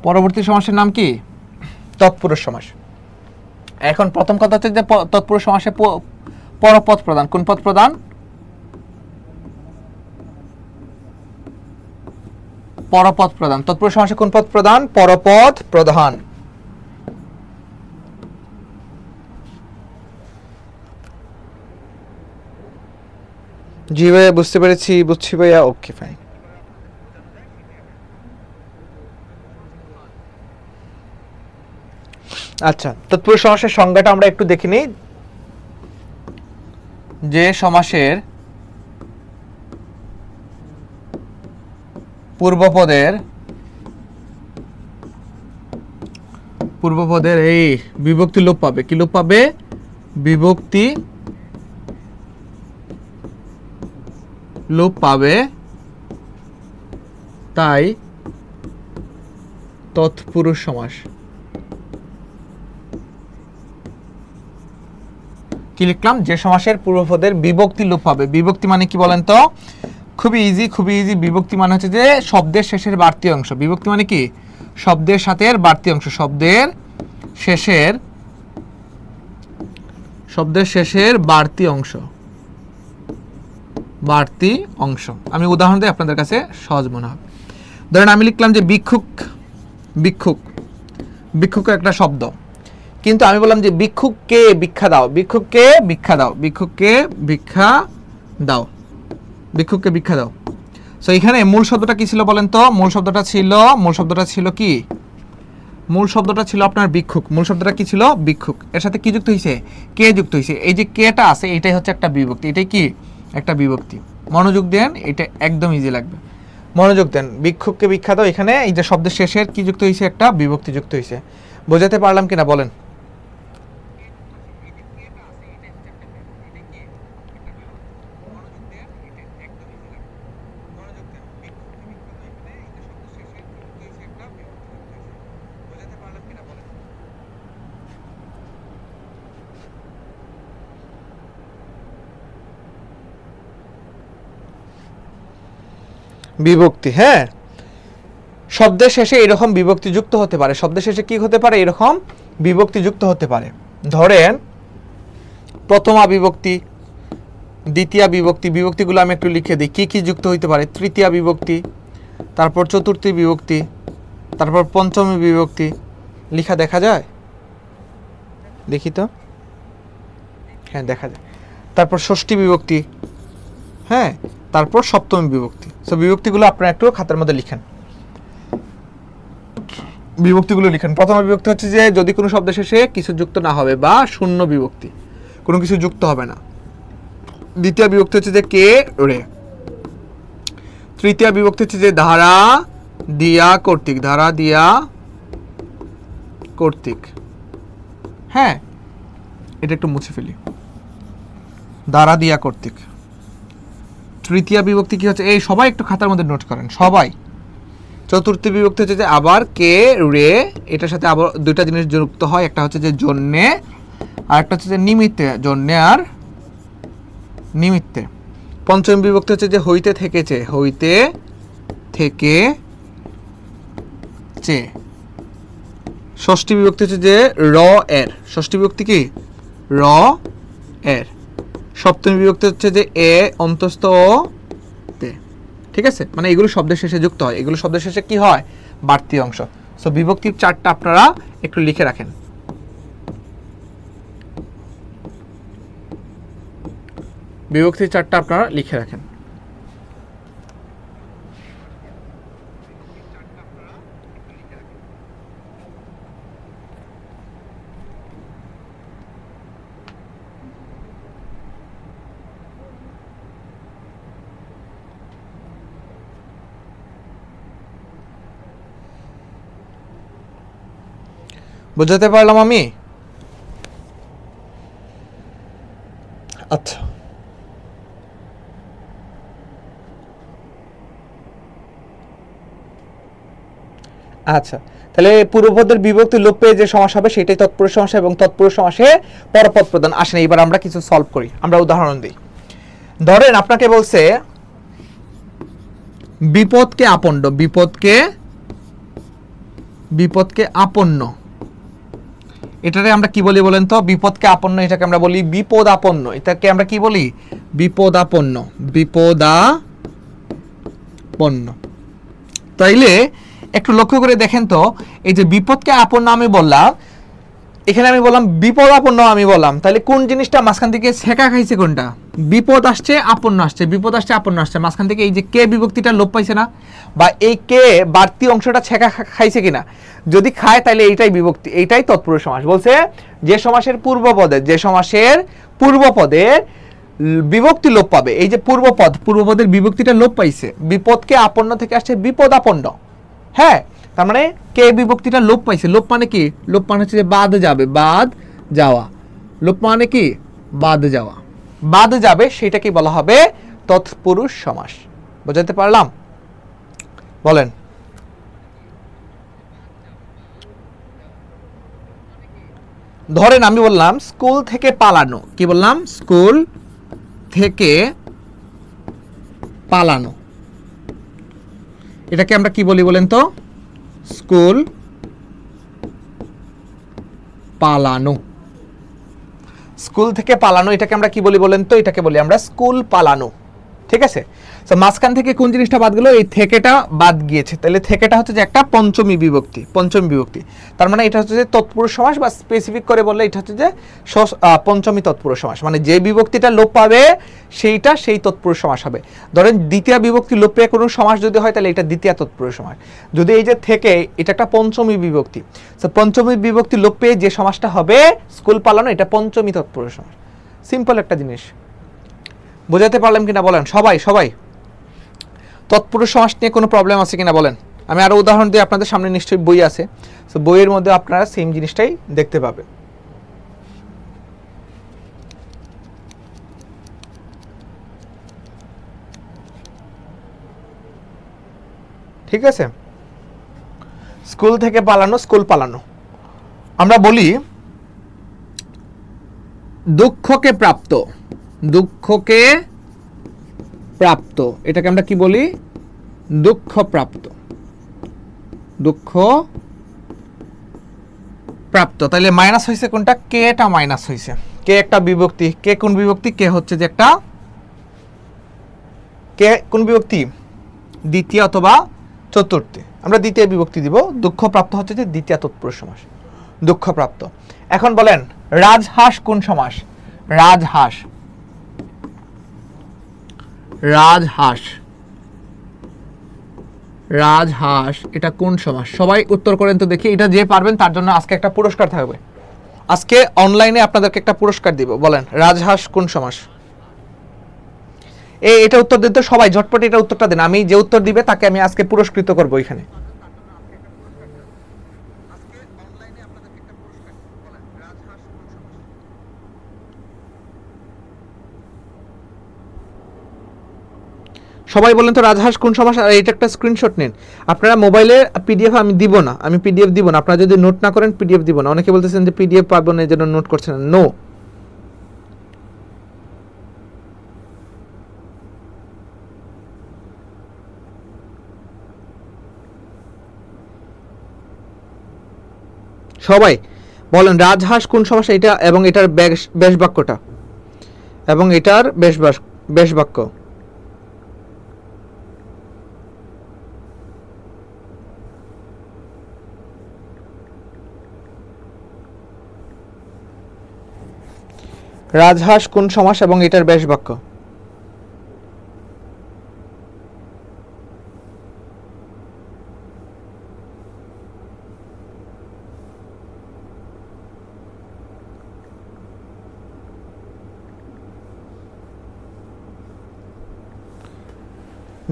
পরবর্তী সমাসের নাম কি? তৎপুরুষ সমাস। এখন প্রথম কথা হচ্ছে যে তৎপুরুষ সমাসে পরপদ প্রধান। কোন পদ প্রধান? পরপদ প্রধান। তৎপুরুষ সমাসে কোন পদ প্রধান? পরপদ প্রধান। জি ভাইয়া, বুঝতে পেরেছি, বুঝছি ভাইয়া, ওকে ফাইন। আচ্ছা, তৎপুরুষ সমাসের সংজ্ঞাটা আমরা একটু দেখে নিই। যে সমাসের পূর্বপদের এই বিভক্তি লোপ পাবে। কি লোপ পাবে? বিভক্তি লোপ পাবে, তাই তৎপুরুষ সমাস। কি লিখলাম? যে সমাসের পূর্বপদের বিভক্তি লোপ পাবে। বিভক্তি মানে কি বলেন তো? খুবই ইজি, খুবই ইজি। বিভক্তি মানে হচ্ছে যে শব্দের শেষের বাড়তি অংশ। বিভক্তি মানে কি? শব্দের সাথে বাড়তি অংশ। শব্দের শেষের বাড়তি অংশ। আমি উদাহরণ দিই, আপনাদের কাছে সহজ মনে হবে। ধরেন আমি লিখলাম যে ভিক্ষুক একটা শব্দ, কিন্তু আমি বললাম যে ভিক্ষুককে ভিক্ষা দাও, ভিক্ষুককে ভিক্ষা দাও। সো এখানে মূল শব্দটা কি ছিল বলেন তো? মূল শব্দটা ছিল কি? মূল শব্দটা ছিল আপনার ভিক্ষুক। মূল শব্দটা কি ছিল? ভিক্ষুক। এর সাথে কি যুক্ত হয়েছে? কে যুক্ত হয়েছে। এই যে কেটা আছে, এটাই হচ্ছে একটা বিভক্তি। এটাই কি? একটা বিভক্তি। মনোযোগ দেন, এটা একদম ইজি লাগবে। মনোযোগ দেন, ভিক্ষুককে ভিক্ষা দাও, এখানে এই যে শব্দের শেষের কি যুক্ত হয়েছে? একটা বিভক্তি যুক্ত হয়েছে। বোঝাতে পারলাম কিনা বলেন? বিভক্তি, হ্যাঁ, শব্দের শেষে এরকম বিভক্তি যুক্ত হতে পারে। শব্দের শেষে কি হতে পারে? এরকম বিভক্তি যুক্ত হতে পারে। ধরেন প্রথমা বিভক্তি, দ্বিতীয় বিভক্তি, বিভক্তিগুলো আমি একটু লিখে দিই কি কি যুক্ত হইতে পারে। তৃতীয় বিভক্তি, তারপর চতুর্থী বিভক্তি, তারপর পঞ্চমী বিভক্তি। লেখা দেখা যায়? দেখি তো, হ্যাঁ দেখা যায়। তারপর ষষ্ঠী বিভক্তি, হ্যাঁ, তারপর সপ্তমী বিভক্তি। সো বিভক্তিগুলো আপনারা একটু খাতার মধ্যে লিখেন। বিভক্তিগুলো লিখেন। প্রথম বিভক্তি হচ্ছে যে যদি কোনো শব্দের শেষে কিছু যুক্ত না হবে, বা শূন্য বিভক্তি, কোনো কিছু যুক্ত হবে না। দ্বিতীয় বিভক্তি হচ্ছে যে কে রে। তৃতীয় বিভক্তি হচ্ছে যে ধারা দিয়া কর্তৃক, ধারা দিয়া কর্তৃক, হ্যাঁ এটা একটু মুছে ফেলি, দ্বারা দিয়া কর্তৃক। তৃতীয় বিভক্তি কি হচ্ছে, এই সবাই একটু খাতার মধ্যে নোট করেন সবাই। চতুর্থ বিভক্তি হচ্ছে যে আবার কে রে, এটার সাথে আবার দুইটা জিনিস যুক্ত হয়, একটা হচ্ছে যে জন্যে আর একটা হচ্ছে যে নিমিত্তে, জন্যে আর নিমিত্তে। পঞ্চম বিভক্তি হচ্ছে যে হইতে থেকেছে, হইতে থেকে চে। ষষ্ঠী বিভক্তি হচ্ছে যে র এর, ষষ্ঠী বিভক্তি কি র এর। সপ্তমী বিভক্তি হচ্ছে যে এ অন্তস্থ ও তে, ঠিক আছে, মানে এগুলো শব্দের শেষে যুক্ত হয়, এগুলো শব্দের শেষে কি হয় বাড়তি অংশ। সো বিভক্তির চারটা আপনারা একটু লিখে রাখেন। বিভক্তির চারটা আপনারা লিখে রাখেন। বুঝাতে পারলাম আমি? আচ্ছা আচ্ছা, তাহলে পূর্বপদের বিভক্তি লোপ পেয়ে যে সমাস হবে সেটাই তৎপুরুষ সমাস, এবং তৎপুরুষ সমাসে পরপদ প্রদান আসে না। এবার আমরা কিছু সলভ করি, আমরা উদাহরণ দিই। ধরেন আপনাকে বলছে বিপদকে আপন্ন, বিপদকে আপন্ন, এটারে আমরা কি বলি বলেন তো? বিপদকে আপন্ন, এটাকে আমরা বলি বিপদ আপন্ন। এটাকে আমরা কি বলি? বিপদাপন্ন, বিপদাপন্ন। তাইলে একটু লক্ষ্য করে দেখেন তো, এই যে বিপদকে আপন্ন আমি বললাম, এখানে আমি বললাম বিপদাপন্ন আমি বললাম, তাহলে কোন জিনিসটা মাঝখান থেকে ছেঁকা খাইছে? কোনটা? বিপদ আসছে আপন্ন আসছে, বিপদ আসছে আপন্ন আসছে, মাঝখান থেকে এই যে কে বিভক্তিটা লোপ পাইছে না, বা এই কে বাড়তি অংশটা ছেঁকা খাইছে কিনা? যদি খায় তাহলে এইটাই বিভক্তি, এইটাই তৎপুরুষ সমাস। বলছে যে সমাসের পূর্বপদে, যে সমাসের পূর্বপদের বিভক্তি লোপ পাবে, এই যে পূর্বপদের বিভক্তিটা লোপ পাইছে, বিপদকে আপন্ন থেকে আসছে বিপদাপন্ন, হ্যাঁ, তার মানে কে বিভক্তিটা লোপ পাইছে। লোপ মানে কি? লোপ মানে হচ্ছে যে বাদ যাবে, বাদ যাওয়া। লোপ মানে কি? বাদ যাওয়া, বাদ যাবে, সেটা কি বলা হবে? তৎপুরুষ সমাস। বুঝাতে পারলাম? বলেন। ধরেন আমি বললাম স্কুল থেকে পালানো, কি বললাম? স্কুল থেকে পালানো, এটাকে আমরা কি বলি বলেন তো? স্কুল পালানো। স্কুল থেকে পালানো এটাকে আমরা কি বলি বলেন তো? এটাকে বলি আমরা স্কুল পালানো, ঠিক আছে। তো মাঝখান থেকে কোন জিনিসটা বাদ গেল? এই থেকেটা বাদ গিয়েছে, তাহলে থেকেটা হচ্ছে যে একটা পঞ্চমী বিভক্তি, পঞ্চমী বিভক্তি। তার মানে এটা হচ্ছে যে তৎপুরুষ সমাস, বা স্পেসিফিক করে বললে এটা হচ্ছে যে পঞ্চমী তৎপুরুষ সমাস, মানে যে বিভক্তিটা লোপ পাবে সেইটা সেই তৎপুরুষ সমাস হবে। ধরেন দ্বিতীয় বিভক্তি লোপ পেয়ে কোনো সমাস যদি হয় তাহলে এটা দ্বিতীয় তৎপুরুষ সমাস। যদি এই যে থেকে, এটা একটা পঞ্চমী বিভক্তি, তো পঞ্চমী বিভক্তি লোপ পেয়ে যে সমাসটা হবে স্কুল পালানো, এটা পঞ্চমী তৎপুরুষ সমাস। সিম্পল একটা জিনিস। বোঝাতে পারলাম কিনা বলেন সবাই? সবাই তৎপুরুষ সমাস নিয়ে কোনো প্রবলেম আছে কিনা বলেন? আমি আরো উদাহরণ দিই, আপনাদের সামনে নিশ্চয়ই বই আছে, তো বইয়ের মধ্যে আপনারা সেম জিনিসটাই দেখতে পাবেন। ঠিক আছে, স্কুল থেকে পালানো, স্কুল পালানো। আমরা বলি দুঃখকে প্রাপ্ত, দুঃখকে প্রাপ্ত, এটাকে আমরা কি বলি? দুঃখ প্রাপ্ত, দুঃখ প্রাপ্ত। তাহলে মাইনাস হয়েছে কোনটা? কেটা মাইনাস হয়েছে। কে একটা বিভক্তি, কে কোন বিভক্তি? কে হচ্ছে যে একটা, কে কোন বিভক্তি? দ্বিতীয় অথবা চতুর্থী, আমরা দ্বিতীয় বিভক্তি দিব। দুঃখ প্রাপ্ত হচ্ছে যে দ্বিতীয় তৎপুরুষ সমাস, দুঃখ প্রাপ্ত। এখন বলেন রাজহাঁস কোন সমাস? রাজহাঁস, রাজহাঁস, রাজহাঁস এটা কোন সমাস? সবাই উত্তর করেন তো দেখি। এটা যে পারবেন তার জন্য আজকে একটা পুরস্কার থাকবে, আজকে অনলাইনে আপনাদেরকে একটা পুরস্কার দিব। বলেন রাজহাঁস কোন সমাস? এটা উত্তর দিতে সবাই ঝটপট এটা উত্তরটা দেন, আমি যে উত্তর দিবে তাকে আমি আজকে পুরস্কৃত করব। এখানে সবাই বলেন তো রাজহাঁস কোন সমাস। আর এটা একটা স্ক্রিনশট নিন আপনারা মোবাইলে। পিডিএফ আমি দিব না, আমি পিডিএফ দিব না, আপনারা যদি নোট না করেন পিডিএফ দিব না। অনেকে বলতেছেন যে পিডিএফ পাবো না, এই জন্য নোট করছেন না। নো, সবাই বলেন রাজহাঁস কোন সমাস এটা এবং এটার বেশ বাক্যটা এবং এটার বেশ বাক্য। রাজহাঁস কোন সমাস এবং এটার বেশ বাক্য।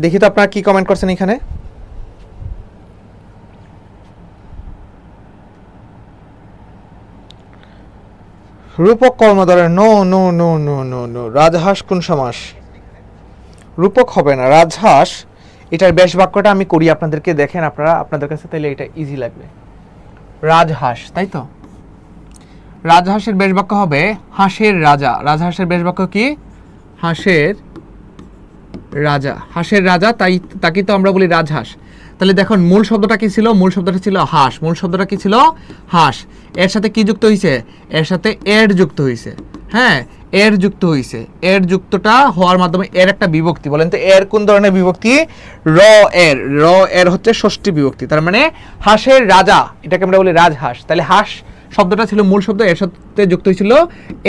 দেখি তো আপনারা কি কমেন্ট করছেন এখানে। রূপক কর্মধারয়, no no no no no no. রাজহাঁস কোন সমাস? রূপক হবে না, রাজহাঁস। এটার বেশ বাক্যটা আমি করি আপনাদেরকে, দেখেন আপনারা, আপনাদের কাছে তাইলে এটা ইজি লাগবে। রাজহাঁস, তাই তো। রাজহাঁসের বেশ বাক্য হবে হাঁসের রাজা। রাজহাঁসের বেশ বাক্য কি? হাঁসের রাজা। হাঁসের রাজা, তাই তাকে তো আমরা বলি রাজহাঁস। তাহলে দেখুন মূল শব্দটা কি ছিল? মূল শব্দটা ছিল হাঁস। মূল শব্দটা কি ছিল? হাঁস। এর সাথে কি যুক্ত হয়েছে? এর সাথে এর যুক্ত হয়েছে। হ্যাঁ, এর যুক্ত হয়েছে। এর যুক্তটা হওয়ার মাধ্যমে এর একটা বিভক্তি। বলেন তো এর কোন ধরনের বিভক্তি? র এর। র এর হচ্ছে ষষ্ঠী বিভক্তি। তার মানে হাঁসের রাজা, এটাকে আমরা বলি রাজহাঁস। তাহলে হাঁস শব্দটা ছিল মূল শব্দ, এর সাথে যুক্ত হয়েছিল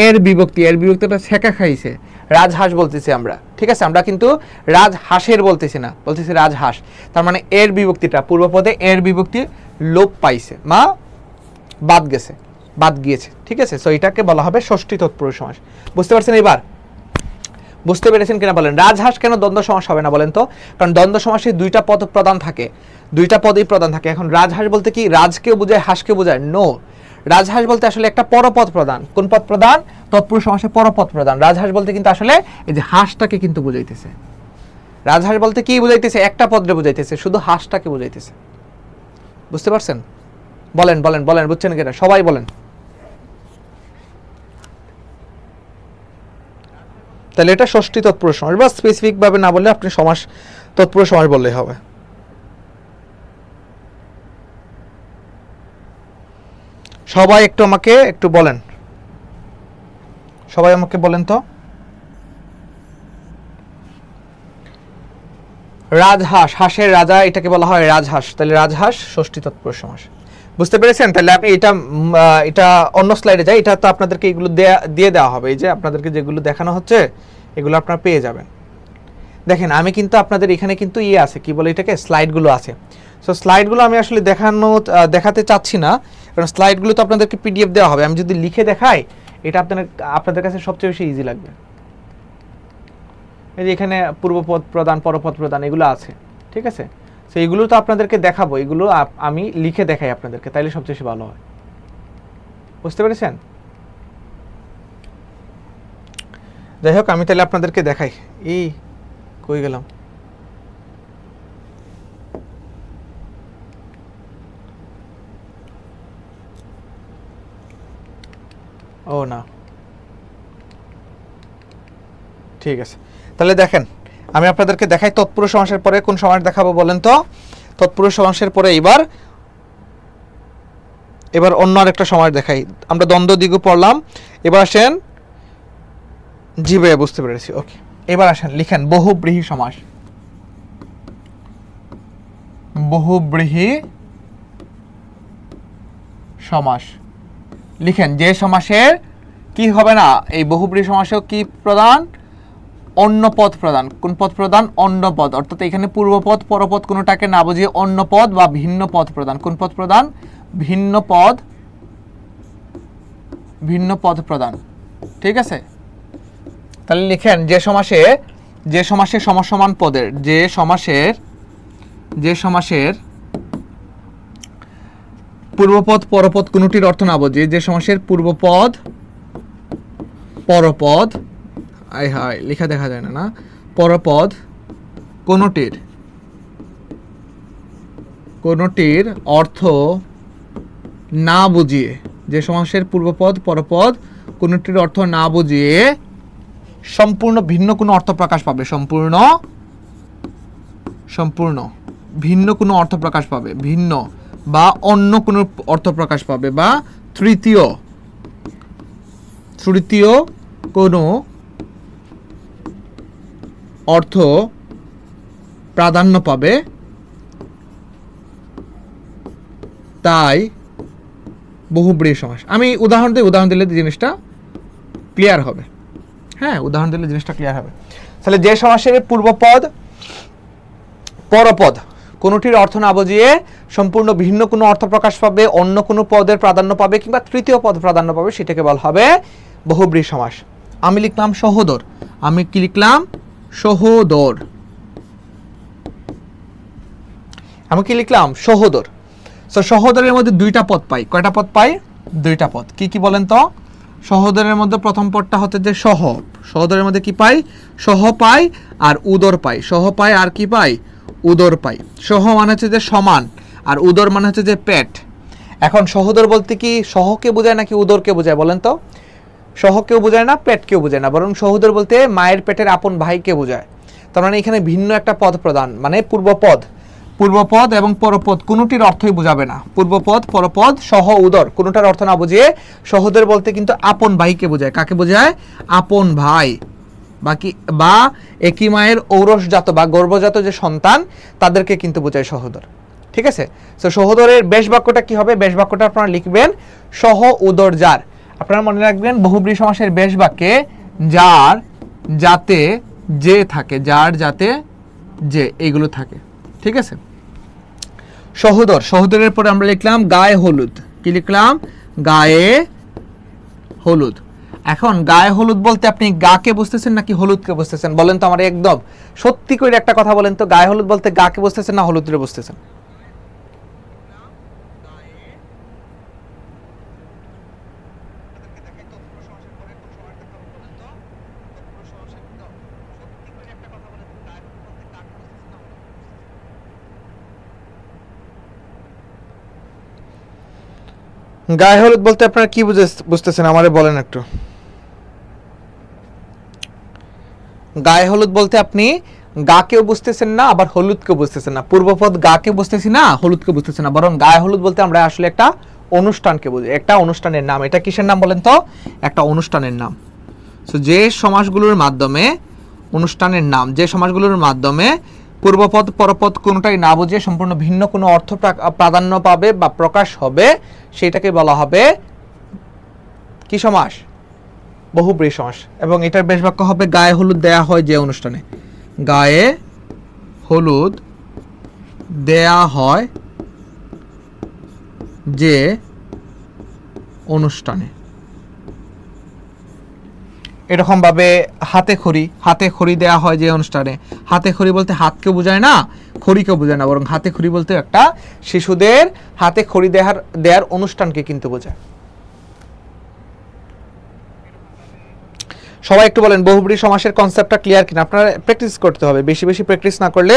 এর বিভক্তি। এর বিভক্তিটা ছেঁকা খাইছে, রাজহাঁস বলতেছি আমরা। ঠিক আছে, আমরা কিন্তু রাজহাঁসের বলতেছি না, বলতেছি রাজহাঁস। তার মানে এর বিভক্তিটা, পূর্বপদে এর বিভক্তি লোপ পাইছে, মা বাদ গেছে, বাদ গিয়েছে। ঠিক আছে, সো এটাকে বলা হবে ষষ্ঠী তৎপুরুষ সমাস। বুঝতে পারছেন এবার? বুঝতে পেরেছেন কিনা বলেন? রাজহাঁস কেন দ্বন্দ্ব সমাস হবে না বলেন তো? কারণ দ্বন্দ্ব সমাসে দুইটা পদ প্রধান থাকে, দুইটা পদই প্রধান থাকে। এখন রাজহাঁস বলতে কি রাজকেও বোঝায় হাঁসকে বোঝায়? নো, রাজহাঁস বলতে আসলে একটা পরপদ প্রধান। কোন পদ প্রধান? তৎপুরুষ সমাসে পরপদ প্রধান। রাজহাঁস বলতে কিন্তু আসলে এই যে হাঁসটাকে কিন্তু বুঝাইতেছে। রাজহাঁস বলতে কি বুঝাইতেছে? একটা পদরে বুঝাইতেছে, শুধু হাঁসটাকে বুঝাইতেছে। বুঝতে পারছেন? বলেন বলেন বলেন, বুঝছেন কিনা সবাই বলেন। তাহলে এটা ষষ্ঠী তৎপুরুষ সমাস, বা স্পেসিফিক ভাবে না বললে আপনি সমাস তৎপুরুষ সমাস বললেই হবে। সবাই একটু আমাকে একটু বলেন, সবাই আমাকে বলেন তো। রাজহাঁস, হাঁসের রাজা, এটাকে বলা হয় রাজহাঁস। তাহলে রাজহাঁস ষষ্ঠী তৎপুরুষ সমাস। বুঝতে পেরেছেন? তাহলে আমি এটা অন্য স্লাইডে যাই। এটা তো আপনাদেরকে এগুলো দিয়ে দেওয়া হবে। এই যে আপনাদেরকে যেগুলো দেখানো হচ্ছে এগুলো আপনারা পেয়ে যাবেন। দেখেন আমি কিন্তু আপনাদের এখানে কিন্তু আছে, কি বলে এটাকে, স্লাইডগুলো আছে। সো স্লাইডগুলো আমি আসলে দেখাতে চাচ্ছি না, কারণ স্লাইডগুলো তো আপনাদেরকে পিডিএফ দেওয়া হবে। আমি যদি লিখে দেখাই এটা আপনাদের কাছে সবচেয়ে বেশি ইজি লাগবে। এই যে এখানে পূর্বপদ প্রদান, পরপদ প্রদান এগুলো আছে। ঠিক আছে, সো এগুলো তো আপনাদেরকে দেখাবো, এগুলো আমি লিখে দেখাই আপনাদেরকে, তাইলে সবচেয়ে বেশি ভালো হয়। বুঝতে পেরেছেন? যাই হোক, আমি তাহলে আপনাদেরকে দেখাই। কই গেলাম? ও না, ঠিক আছে। তাহলে দেখেন আমি আপনাদেরকে দেখাই তৎপুরুষ সমাসের পরে কোন সমাস দেখাবো বলেন তো? তৎপুরুষ সমাসের পরে এবার অন্য আরেকটা সমাস দেখাই। আমরা দ্বন্দ্ব দ্বিগু পড়লাম, এবার আসেন জি ভাইয়া, বুঝতে পেরেছি, ওকে। এবার আসেন লিখেন বহুব্রীহি সমাস। বহুব্রীহি সমাস লিখেন, যে সমাসের কি হবে না, এই বহুব্রীহি সমাসেও কি প্রধান? অন্য পদ প্রধান। কোন পদ প্রধান? অন্য পদ। অর্থাৎ এখানে পূর্বপদ পরপদ কোনটাকে না বুঝিয়ে অন্য পদ বা ভিন্ন পদ প্রধান। কোন পদ প্রধান? ভিন্ন পদ, ভিন্ন পদ প্রধান। ঠিক আছে, তাহলে লিখেন যে সমাসে সমসমান পদের, যে সমাসের পূর্বপদ পরপদ কোনটির অর্থ না বুঝিয়ে, যে সমাসের পূর্বপদ পরপদ, লেখা দেখা যায় না, পরপদ কোনটির অর্থ না বুঝিয়ে, যে সমাসের পূর্বপদ পরপদ কোনটির অর্থ না বুঝিয়ে সম্পূর্ণ ভিন্ন কোনো অর্থ প্রকাশ পাবে, সম্পূর্ণ ভিন্ন কোনো অর্থ প্রকাশ পাবে, ভিন্ন বা অন্য কোনো অর্থ প্রকাশ পাবে, বা তৃতীয় কোনো অর্থ প্রাধান্য পাবে, তাই বহুব্রীহি সমাস। আমি উদাহরণ দিলে জিনিসটা ক্লিয়ার হবে। হ্যাঁ, উদাহরণ দিলে জিনিসটা ক্লিয়ার হবে। তাহলে যে সমাসের পূর্বপদ পরপদ কোনটির অর্থ না বুঝিয়ে সম্পূর্ণ ভিন্ন কোনো অর্থ প্রকাশ পাবে, অন্য কোনো পদের প্রাধান্য পাবে, কিংবা তৃতীয় পদ প্রাধান্য পাবে, সেটাকে বলা হবে বহুব্রীহি সমাস। আমি লিখলাম সহোদর। আমি কি লিখলাম? সহোদর। আমি কি লিখলাম? সহোদর। সো সহোদরের মধ্যে দুইটা পদ পাই। কয়টা পদ পাই? দুইটা পদ। কি কি বলেন তো? সহোদরের মধ্যে প্রথম পদটা হচ্ছে যে সহ। সহোদরের মধ্যে কি পাই? সহ পাই আর উদর পাই। সহ পাই আর কি পাই? উদর পাই। সহ মানে হচ্ছে যে সমান, আর উদর মানে হচ্ছে যে পেট। এখন সহোদর বলতে কি সহকে বোঝায় নাকি উদরকে বোঝায় বলেন তো? সহকেও বোঝায় না, পেটকেও বোঝায় না, বরং সহোদর বলতে মায়ের পেটের আপন ভাইকে বোঝায়। তার মানে এখানে ভিন্ন একটা পদ প্রদান, মানে পূর্বপদ এবং পরপদ কোনটির অর্থই বোঝাবে না। পূর্বপদ পরপদ সহ উদর কোনটার অর্থ না বুঝিয়ে সহোদর বলতে কিন্তু আপন ভাইকে বোঝায়। কাকে বোঝায়? আপন ভাই বা একই মায়ের ঔরসজাত বা গর্ভজাত যে সন্তান, তাদেরকে কিন্তু বোঝায় সহোদর। ঠিক আছে? তো সহোদরের বেশ বাক্যটা কি হবে? বেশ বাক্যটা আপনারা লিখবেন সহ উদর যার। আপনারা মনে রাখবেন বহুব্রীহি সমাসের বেশ বাক্যে যার যাতে যে থাকে, যার যাতে যে, এইগুলো থাকে। ঠিক আছে? সহোদরের পরে আমরা লিখলাম গায়ে হলুদ। কি লিখলাম? গায়ে হলুদ। এখন গায়ে হলুদ বলতে আপনি গাকে বুঝতেছেন নাকি হলুদকে বুঝতেছেন বলেন তো আমার, একদম সত্যি করে একটা কথা বলেন তো, গায়ে হলুদ বলতে গাকে বুঝতেছেন না হলুদকে বুঝতেছেন? গায়ে হলুদ বলতে আপনারা কি বুঝতেছেন আমারে বলেন একটু। গায়ে হলুদ বলতে আপনি গাকেও বুঝতেছেন না, আবার হলুদকেও বুঝতেছেন না। পূর্বপদ গাকে বুঝতেছি না, হলুদকে বুঝতেছেন না, বরং গায়ে হলুদ বলতে আমরা আসলে একটা অনুষ্ঠানকে বুঝি, একটা অনুষ্ঠানের নাম। এটা কিসের নাম বলেন তো? একটা অনুষ্ঠানের নাম। সো যে সমাসগুলোর মাধ্যমে অনুষ্ঠানের নাম, যে সমাসগুলোর মাধ্যমে পূর্বপদ পরপদ কোনটাই না বুঝিয়ে সম্পূর্ণ ভিন্ন কোনো অর্থ প্রাধান্য পাবে বা প্রকাশ হবে, সেটাকে বলা হবে কি সমাস? বহুব্রীহি সমাস। এবং এটার বেশ বাক্য হবে গায়ে হলুদ দেয়া হয় যে অনুষ্ঠানে। গায়ে হলুদ দেয়া হয় যে অনুষ্ঠানে। এরকম ভাবে হাতে খড়ি দেয়া হয় যে অনুষ্ঠানে। হাতে খড়ি বলতে হাতকে বোঝায় না, খড়িকে বোঝায় না, বরং হাতে খড়ি বলতে একটা শিশুদের হাতে খড়ি দেওয়ার অনুষ্ঠানকে কিন্তু বোঝায়। সবাই একটু বলেন বহুব্রীহি সমাসের কনসেপ্টটা ক্লিয়ার কিনা? আপনারা প্র্যাকটিস করতে হবে, বেশি বেশি প্র্যাকটিস না করলে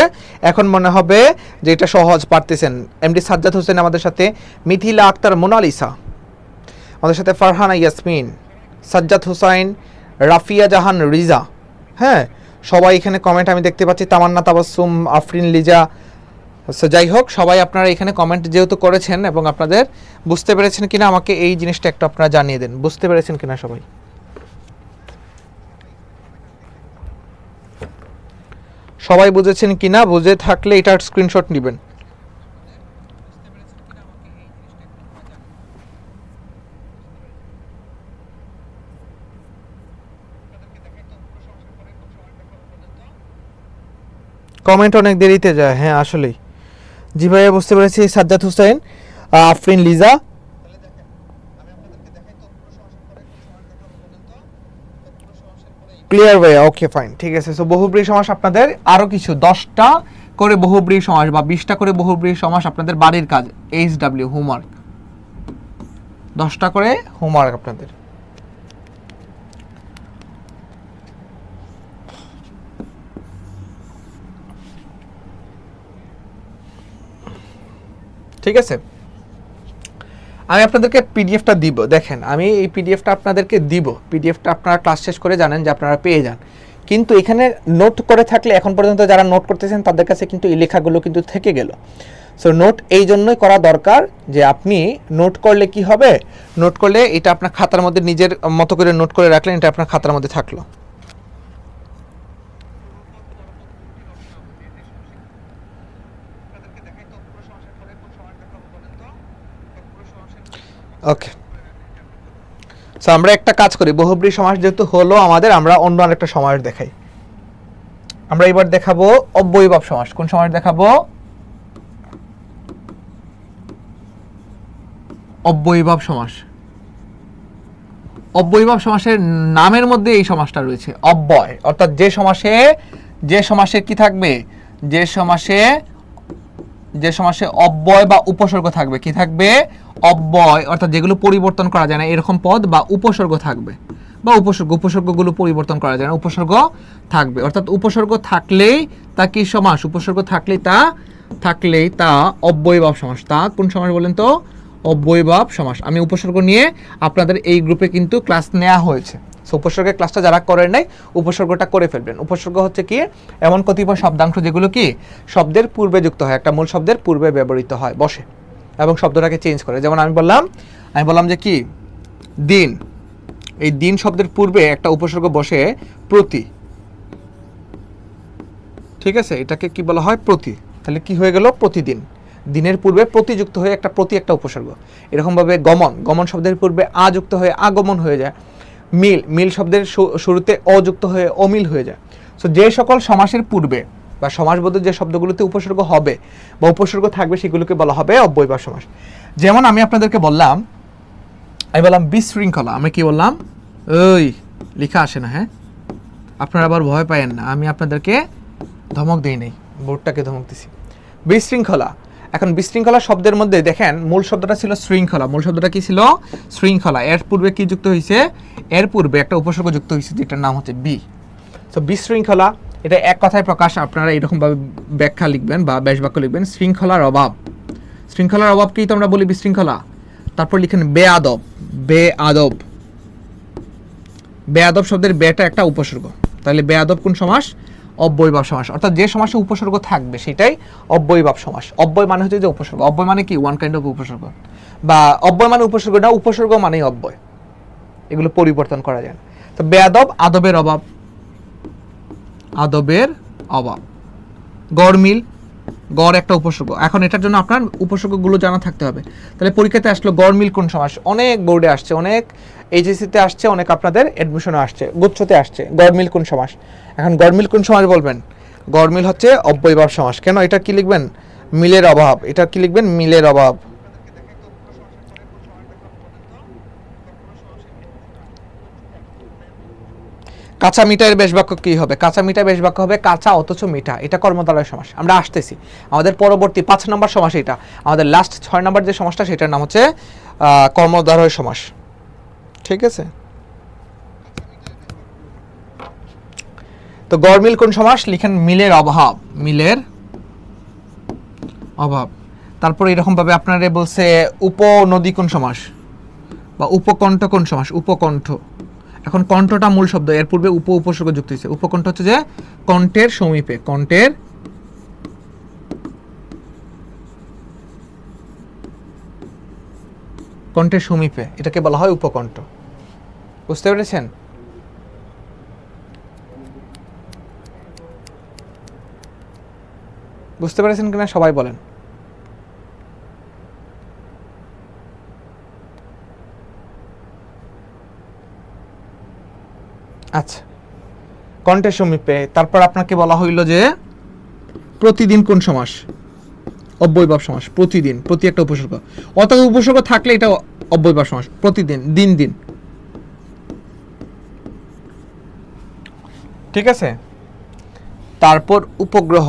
এখন মনে হবে যে এটা সহজ পারতেছেন। এমডি সাজ্জাদ হোসেন আমাদের সাথে, মিথিলা আক্তার মোনালিসা আমাদের সাথে, ফারহানা ইয়াসমিন, সাজ্জাদ হোসাইন, রাফিয়া জাহান রিজা। হ্যাঁ, সবাই এখানে কমেন্ট আমি দেখতে পাচ্ছি, তামান্না তাবাসসুম, আফরিন লিজা। যাই হোক, সবাই আপনারা এখানে কমেন্ট যেহেতু করেছেন এবং আপনাদের বুঝতে পেরেছেন কিনা আমাকে এই জিনিসটা একটু আপনারা জানিয়ে দেন, বুঝতে পেরেছেন কিনা সবাই। সবাই বুঝেছেন কিনা? বুঝে থাকলে এটার স্ক্রিনশট নেবেন। কমেন্ট অনেক দেরিতে যায়। হ্যাঁ আসলেই, জি ভাইয়া বুঝতে পেরেছি। সাজ্জাদ হোসেন, আফরিন লিজা। ক্লিয়ার ভাইয়া, ওকে ফাইন, ঠিক আছে। সো বহুব্রীহি সমাস আপনাদের আরো কিছু 10টা করে বহুব্রীহি সমাস বা 20টা করে বহুব্রীহি সমাস আপনাদের বাড়ির কাজ, HW হোমওয়ার্ক, 10টা করে হোমওয়ার্ক আপনাদের। ঠিক আছে, আমি আপনাদেরকে পিডিএফটা দিব, দেখেন আমি এই পিডিএফটা আপনাদেরকে দিব, পিডিএফটা আপনারা ক্লাস শেষ করে জানেন যে আপনারা পেয়ে যান, কিন্তু এখানে নোট করে থাকলে এখন পর্যন্ত যারা নোট করতেছেন তাদের কাছে কিন্তু এই লেখাগুলো কিন্তু থেকে গেল। সো নোট এই জন্যই করা দরকার যে আপনি নোট করলে কি হবে, নোট করলে এটা আপনার খাতার মধ্যে নিজের মতো করে নোট করে রাখলেন, এটা আপনার খাতার মধ্যে থাকলো। ওকে, সো আমরা একটা কাজ করি, বহুব্রী সমাস যেহেতু হলো আমাদের, আমরা অন্য আরেকটা সমাস দেখাই। আমরা এবার দেখাবো অব্যয়ীভাব সমাস। কোন সমাস দেখাবো? অব্যয়ীভাব সমাস। অব্যয়ীভাব সমাসের নামের মধ্যে এই সমাসটা রয়েছে, অব্যয়, অর্থাৎ যে সমাসে কি থাকবে, যে সমাসে অব্যয় বা উপসর্গ থাকবে, কি থাকবে? অব্যয়, অর্থাৎ যেগুলো পরিবর্তন করা যায় না এরকম পদ বা উপসর্গ থাকবে, বা উপসর্গগুলো পরিবর্তন করা যায় না, উপসর্গ থাকবে, অর্থাৎ উপসর্গ থাকলেই তা কি সমাস? উপসর্গ থাকলেই তা অব্যয়ীভাব সমাস। তা কোন সমাস বলেন তো? অব্যয়ীভাব সমাস। আমি উপসর্গ নিয়ে আপনাদের এই গ্রুপে কিন্তু ক্লাস নেওয়া হয়েছে, সো উপসর্গের ক্লাসটা যারা করেন নাই উপসর্গটা করে ফেলবেন। উপসর্গ হচ্ছে কি? এমন কতিপয় শব্দাংশ যেগুলো কি শব্দের পূর্বে যুক্ত হয়, একটা মূল শব্দের পূর্বে ব্যবহৃত হয়, বসে এবং শব্দটাকে চেঞ্জ করে। যেমন আমি বললাম যে কি দিন, এই দিন শব্দের পূর্বে একটা উপসর্গ বসে প্রতি, ঠিক আছে, এটাকে কি বলা হয়? প্রতি। তাহলে কি হয়ে গেল? প্রতিদিন। দিনের পূর্বে প্রতিযুক্ত হয়ে একটা উপসর্গ। এরকমভাবে গমন শব্দের পূর্বে যুক্ত হয়ে আগমন হয়ে যায়। মিল শব্দের শুরুতে অযুক্ত হয়ে অমিল হয়ে যায়। সো যে সকল সমাসের পূর্বে বা সমাসবদ্ধ যে শব্দগুলোতে উপসর্গ হবে বা উপসর্গ থাকবে সেগুলোকে বলা হবে অব্যয়ীভাব সমাস। যেমন আমি আপনাদেরকে বললাম বিশৃঙ্খলা। আমি কি বললাম? ওই লেখা আসে না, হ্যাঁ আপনারা আবার ভয় পায়েন না, আমি আপনাদেরকে ধমক দেই নাই, বোর্ডটাকে ধমক দিছি। বিশৃঙ্খলা। এখন বিশৃঙ্খলা শব্দের মধ্যে দেখেন মূল শব্দটা ছিল শৃঙ্খলা। মূল শব্দটা কি ছিল? শৃঙ্খলা। এর পূর্বে কি যুক্ত হয়েছে? এর পূর্বে একটা উপসর্গ যুক্ত হয়েছে যেটার নাম হচ্ছে বি। সো বিশৃঙ্খলা, এটা এক কথায় প্রকাশ। আপনারা এরকমভাবে ব্যাখ্যা লিখবেন বা ব্যাস বাক্য লিখবেন, শৃঙ্খলার অভাব। শৃঙ্খলার অভাবকেই তো আমরা বলি বিশৃঙ্খলা। তারপর লিখেন বেয়াদব। বেয়াদব শব্দের বেটা একটা উপসর্গ। তাহলে বেয়াদব কোন সমাস? অব্যয়ীভাব সমাস। অর্থাৎ যে সমাসে উপসর্গ থাকবে সেটাই অব্যয়ীভাব সমাস। অব্যয় মানে হচ্ছে যে উপসর্গ। অব্যয় মানে কি? ওয়ান কাইন্ড অফ উপসর্গ, বা অব্যয় মানে উপসর্গ না, উপসর্গ মানেই অব্যয়, এগুলো পরিবর্তন করা যায় না। তো বেয়াদব, আদবের অভাব। গড়মিল, গড় একটা উপসর্গ। এখন এটার জন্য আপনার উপসর্গগুলো জানা থাকতে হবে। তাহলে পরীক্ষাতে আসলো গড়মিল কোন সমাস? অনেক বোর্ডে আসছে, অনেক এইচএসসিতে আসছে, অনেক আপনাদের অ্যাডমিশনে আসছে, গুচ্ছতে আসছে। গড়মিল কোন সমাস? এখন গড়মিল কোন সমাস বলবেন? গড়মিল হচ্ছে অব্যয়ীভাব সমাস। কেন? এটা কি লিখবেন? মিলের অভাব। এটা কি লিখবেন? মিলের অভাব। কাঁচা মিঠাইয়ের বেশ বাক্য কি হবে? কাঁচা মিঠাই বেশ বাক্য হবে কাঁচা অথচ মিঠা। এটা কর্মদ্বারয় সমাস। আমরা আসতেছি আমাদের পরবর্তী 5 নম্বর সমাস, এটা আমাদের লাস্ট 6 নম্বর যে সমাসটা সেটার নাম হচ্ছে কর্মদ্বারয় সমাস। ঠিক আছে, তো গড়মিল কোন সমাস? লিখেন মিলের অভাব। তারপর এরকম ভাবে আপনারা বলছে উপনদী কোন সমাস বা উপকণ্ঠ কোন সমাস? উপকণ্ঠ। এখন কণ্ঠটা মূল শব্দ, এর পূর্বে উপসর্গ যুক্ত হয়েছে। উপকণ্ঠ হচ্ছে যে কণ্ঠের সমীপে, কণ্ঠের সমীপে, এটাকে বলা হয় উপকণ্ঠ। বুঝতে পেরেছেন? বুঝতে পেরেছেন কিনা সবাই বলেন। আচ্ছা, কণ্ঠের সমীপে। তারপর আপনাকে বলা হইল যে প্রতিদিন কোন সমাস? অব্যয়ীভাব সমাস। প্রতিদিন, প্রতি একটা উপসর্গ, অর্থাৎ উপসর্গ থাকলে এটা অব্যয়ীভাব সমাস। প্রতিদিন, দিন। ঠিক আছে, তারপর উপগ্রহ।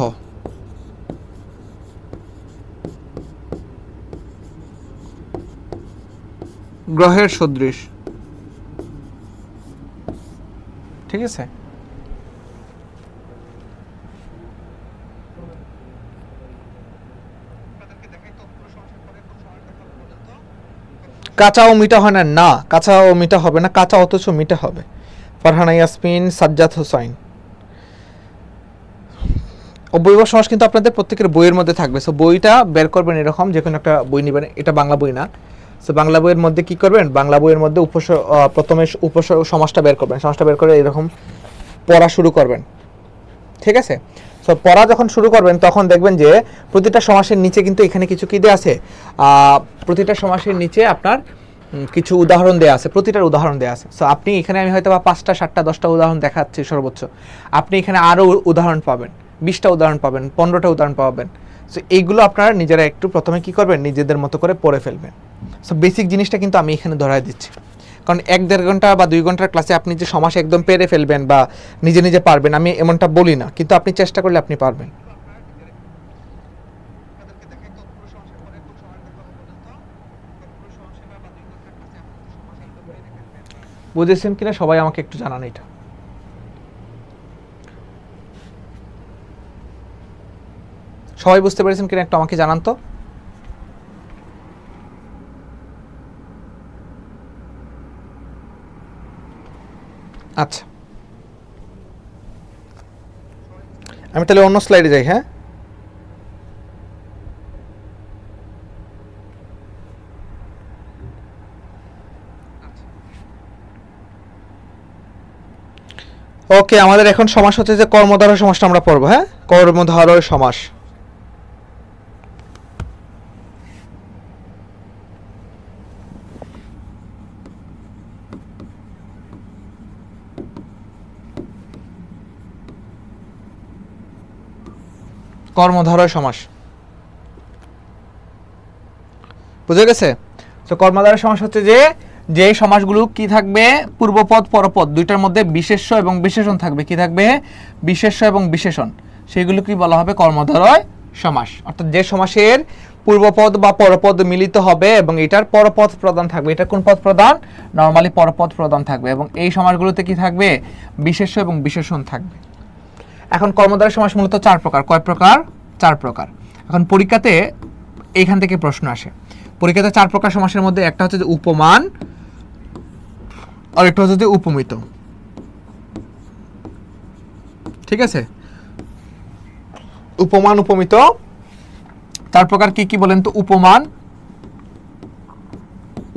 গ্রহের সদৃশ। ঠিক আছে, কাঁচা ও মিঠা হয় না, না কাঁচা ও মিঠা হবে না, কাঁচা অথচ মিঠা হবে। ফারহানা ইয়াসমিন, সাজ্জাদ হোসাইন। অব্যয়ভাব সমাস কিন্তু আপনাদের প্রত্যেকের বইয়ের মধ্যে থাকবে। সো বইটা বের করবেন, এরকম যে কোনো একটা বই নেবেন, এটা বাংলা বই না। সো বাংলা বইয়ের মধ্যে কি করবেন, বাংলা বইয়ের মধ্যে প্রথমে সমাসটা বের করবেন, সমাসটা বের করে এরকম পড়া শুরু করবেন, ঠিক আছে? সো পড়া যখন শুরু করবেন তখন দেখবেন যে প্রতিটা সমাসের নিচে কিন্তু এখানে কিছু কি দেওয়া আছে, প্রতিটা সমাসের নিচে আপনার কিছু উদাহরণ দেওয়া আছে, প্রতিটার উদাহরণ দেওয়া আছে। সো আপনি এখানে আমি হয়তো বা 5টা 7টা 10টা উদাহরণ দেখাচ্ছি সর্বোচ্চ, আপনি এখানে আরও উদাহরণ পাবেন, 20টা উদাহরণ পাবেন, 15টা উদাহরণ পাবেন। সো এইগুলো আপনারা নিজেরা একটু প্রথমে কি করবেন, নিজেদের মতো করে পড়ে ফেলবেন। সো বেসিক জিনিসটা কিন্তু আমি এখানে ধরাই দিচ্ছি, কারণ 1-1.5 ঘন্টা বা 2 ঘন্টার ক্লাসে আপনি যে সমাস একদম পেরে ফেলবেন বা নিজে নিজে পারবেন, আমি এমনটা বলি না, কিন্তু আপনি চেষ্টা করলে আপনি পারবেন। বুঝেছেন কিনা সবাই আমাকে একটু জানান এটা। সবাই বুঝতে পেরেছেন কিনা একটু আমাকে জানান তো। আচ্ছা, আমি তাহলে অন্য স্লাইডে যাই। হ্যাঁ, ওকে, আমাদের এখন সমাস হচ্ছে যে কর্মধারয় সমাসটা আমরা পড়বো। হ্যাঁ, কর্মধারয় সমাস। কর্মধারয় সমাস বুঝে গেছে? তো কর্মধারয় সমাস হচ্ছে যে সমাসগুলো কি থাকবে, পূর্বপদ পরপদ দুইটার মধ্যে বিশেষ্য এবং বিশেষণ থাকবে। কি থাকবে, বিশেষ্য এবং বিশেষণ, সেগুলো কি বলা হবে, কর্মধারয় সমাস। অর্থাৎ যে সমাসের পূর্বপদ বা পরপদ মিলিত হবে এবং এটার পরপদ প্রদান থাকবে। এটা কোন পদ প্রদান, নরমালি পরপদ প্রদান থাকবে, এবং এই সমাসগুলোতে কি থাকবে, বিশেষ্য এবং বিশেষণ থাকবে। এখন কর্মধারয় সমাস মূলত 4 প্রকার। কয় প্রকার? 4 প্রকার। এখন পরীক্ষাতে এইখান থেকে প্রশ্ন আসে। পরীক্ষাতে 4 প্রকার সমাসের মধ্যে একটা হচ্ছে যে উপমান, আর একটা হচ্ছে যে উপমিত। ঠিক আছে, উপমান উপমিত 4 প্রকার কি কি বলেন তো? উপমান,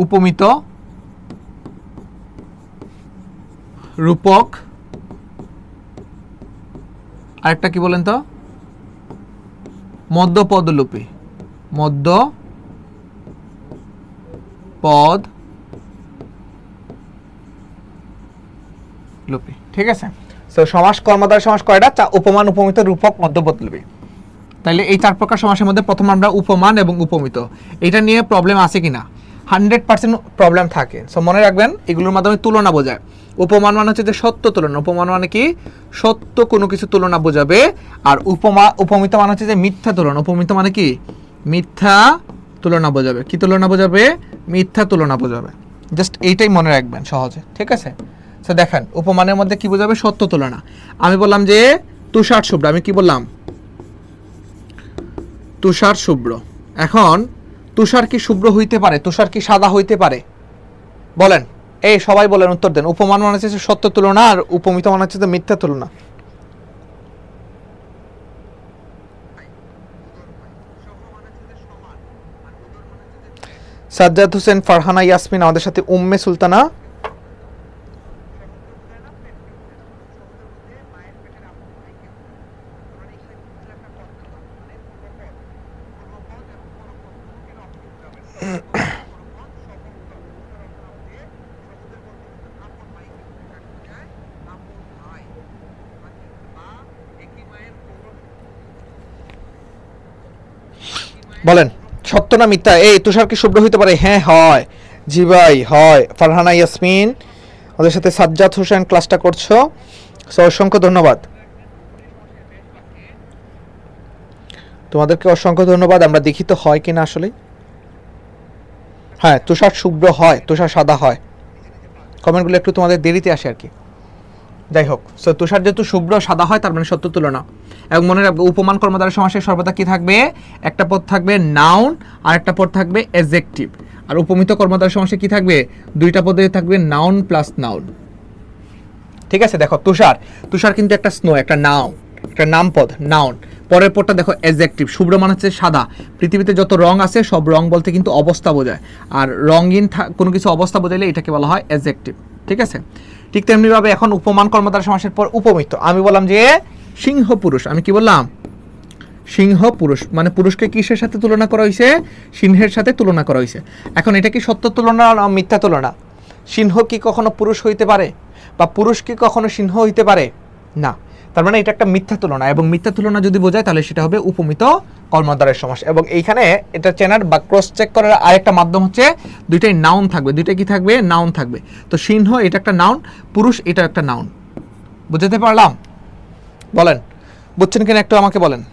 উপমিত, রূপক, আরেকটা কি বলেন তো? মধ্যপদলোপী। মধ্যপদলোপী। ঠিক আছে, সো সমাস কর্মধারয় সমাস কয়টা? উপমান, উপমিত, রূপক, মধ্যপদলোপী। তাইলে এই 4 প্রকার সমাসের মধ্যে প্রথম আমরা উপমান এবং উপমিত, এটা নিয়ে প্রবলেম আছে কিনা? 100% প্রবলেম থাকে। সো মনে রাখবেন, এগুলোর মাধ্যমে তুলনা বোঝায়। উপমান মানে হচ্ছে যে সত্য তুলনা। উপমান মানে কি? সত্য কোনো কিছু তুলনা বোঝাবে। আর উপমিত মানে হচ্ছে যে মিথ্যা তুলনা। উপমিত মানে কি? মিথ্যা তুলনা বোঝাবে। কি তুলনা বোঝাবে? মিথ্যা তুলনা বোঝাবে। জাস্ট এইটাই মনে রাখবেন সহজে। ঠিক আছে, সো দেখেন উপমানের মধ্যে কি বোঝাবে? সত্য তুলনা। আমি বললাম যে তুষার শুভ্র, আমি কি বললাম? তুষার শুভ্র। এখন তুষার কি শুভ্র হইতে পারে? তুষার কি সাদা হইতে পারে? বলেন, এই সবাই বলেন, উত্তর দেন। উপমান মানে হচ্ছে সত্য তুলনা, আর উপমিত মানে হচ্ছে মিথ্যা তুলনা। সাজ্জাদ হোসেন, ফারহানা ইয়াসমিন, আমাদের সাথে উম্মে সুলতানা, বলেন সত্য না মিথ্যা? এই তুষার কি শুভ্র হইতে পারে? হ্যাঁ হয়, জি ভাই হয়। ফারহানা ইয়াসমিন, আমাদের সাথে সাজ্জাদ হোসেন ক্লাসটা করছো, অসংখ্য ধন্যবাদ তোমাদেরকে, অসংখ্য ধন্যবাদ। আমরা দেখি তো হয় কিনা আসলে। হ্যাঁ, তুষার শুভ্র হয়, তুষার সাদা হয়। কমেন্টগুলো একটু তোমাদের দেরিতে আসে আর কি। যাই হোক, সো তুষার যেহেতু শুভ্র সাদা হয় তার মানে সত্য তুলনা। এবং মনে রাখবে উপমান কর্মদ্বারয় সমাসের সর্বদা কি থাকবে, একটা পদ থাকবে নাউন আর একটা পদ থাকবে অ্যাডজেক্টিভ। আর উপমিত কর্মদ্বারয় সমাসে কি থাকবে, দুইটা পদে থাকবে নাউন প্লাস নাউন। ঠিক আছে, দেখো তুষার, তুষার কিন্তু একটা স্নো, একটা নাউন, একটা নামপদ নাউন। পরের পদটা দেখো অ্যাডজেক্টিভ, শুভ্র মানে হচ্ছে সাদা। পৃথিবীতে যত রং আছে সব রং বলতে কিন্তু অবস্থা বোঝায়, আর রঙিন কোনো কিছু অবস্থা বোঝাইলে এটাকে বলা হয় অ্যাডজেক্টিভ। ঠিক আছে, ঠিক তেমনিভাবে এখন উপমান কর্মদ্বারয় সমাসের পর উপমিত। আমি বললাম যে সিংহ পুরুষ, আমি কি বললাম, সিংহ পুরুষ, মানে পুরুষকে কিসের সাথে তুলনা করা হয়েছে, সিংহের সাথে তুলনা করা হয়েছে। এখন এটা কি সত্য তুলনা না মিথ্যা তুলনা? সিংহ কি কখনো পুরুষ হইতে পারে, বা পুরুষ কি কখনো সিংহ হইতে পারে না? তার মানে এটা একটা মিথ্যা তুলনা, এবং মিথ্যা তুলনা যদি বোঝায় তাহলে সেটা হবে উপমিত কর্মদ্বারয় সমাস। এবং এইখানে এটা চেনার বা ক্রস চেক করার আরেকটা মাধ্যম হচ্ছে দুইটাই নাউন থাকবে, দুইটা কি থাকবে, নাউন থাকবে। তো সিংহ এটা একটা নাউন, পুরুষ এটা একটা নাউন। বুঝতে পারলাম? বলেন বুঝছেন কিনা একটু আমাকে বলেন।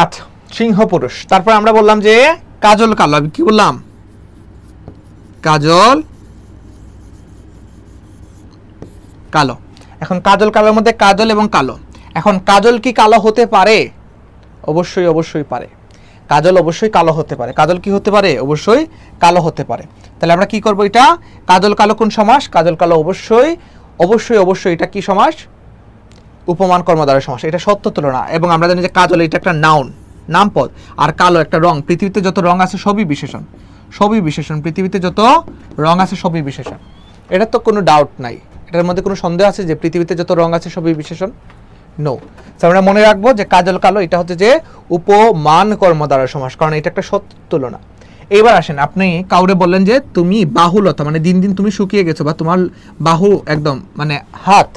আচ্ছা, সিংহ পুরুষ। তারপর আমরা বললাম যে কাজল কালো, আমি কি বললাম, কাজল কালো। এখন কাজল কালোর মধ্যে কাজল এবং কালো, এখন কাজল কি কালো হতে পারে? অবশ্যই অবশ্যই পারে, কাজল অবশ্যই কালো হতে পারে। কাজল কি হতে পারে? অবশ্যই কালো হতে পারে। তাহলে আমরা কি করব, এটা কাজল কালো কোন সমাস, কাজল কালো অবশ্যই অবশ্যই অবশ্যই এটা কি সমাস, উপমান কর্মদ্বারয় সমাস। এটা সত্য তুলনা। এবং আমরা জানি যে কাজল এটা একটা নাউন, নামপদ, আর কালো একটা রং। পৃথিবীতে যত রং আছে সবই বিশেষণ, সবই বিশেষণ। পৃথিবীতে যত রং আছে সবই বিশেষণ, এটা তো কোনো ডাউট নাই। এটার মধ্যে কোনো সন্দেহ আছে যে পৃথিবীতে যত রং আছে সবই বিশেষণ? নো। আমরা মনে রাখবো যে কাজল কালো এটা হচ্ছে যে উপমান কর্মদ্বারয় সমাস, কারণ এটা একটা সত্য তুলনা। এবার আসেন, আপনি কাউরে বললেন যে তুমি বাহুলতা, মানে দিন দিন তুমি শুকিয়ে গেছো, বা তোমার বাহু একদম মানে হাত,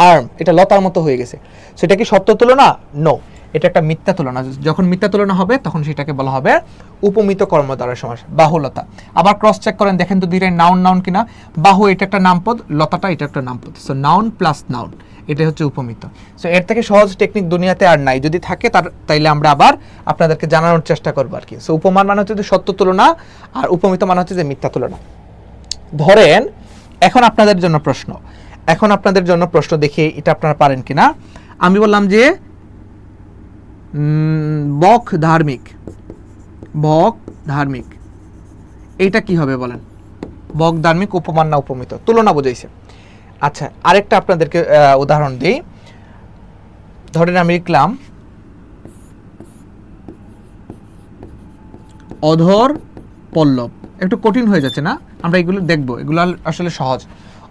আর্ম এটা লতার মতো হয়ে গেছে, সেটা কি সত্য তুলনা? নো, এটা একটা মিথ্যা তুলনা। যখন মিথ্যা তুলনা হবে তখন সেটাকে বলা হবে উপমিত কর্মদ্বারয় সমাস, বাহুলতা। আবার ক্রস চেক করেন, দেখেন তো দুইটাই নাউন নাউন কিনা। বাহু এটা একটা নামপদ, লতাটা এটা একটা নামপদ। সো নাউন প্লাস নাউন, এটা হচ্ছে উপমিত। সো এর থেকে সহজ টেকনিক দুনিয়াতে আর নাই। যদি থাকে তাইলে আমরা আবার আপনাদেরকে জানানোর চেষ্টা করবো আর কি। সো উপমান মানে হচ্ছে যে সত্য তুলনা, আর উপমিত মানে হচ্ছে যে মিথ্যা তুলনা। ধরেন এখন আপনাদের জন্য প্রশ্ন, এখন আপনাদের জন্য প্রশ্ন, দেখি এটা আপনারা পারেন কিনা। আমি বললাম যে বক ধার্মিক, বক ধার্মিক, এইটা কি হবে বলেন? বক ধার্মিক উপমান না উপমিত? তুলনা বোঝাইছে। আচ্ছা, আরেকটা আপনাদেরকে উদাহরণ দিই। ধরেন আমি লিখলাম অধর পল্লব। একটু কঠিন হয়ে যাচ্ছে না? আমরা এগুলো দেখবো, এগুলো আসলে সহজ।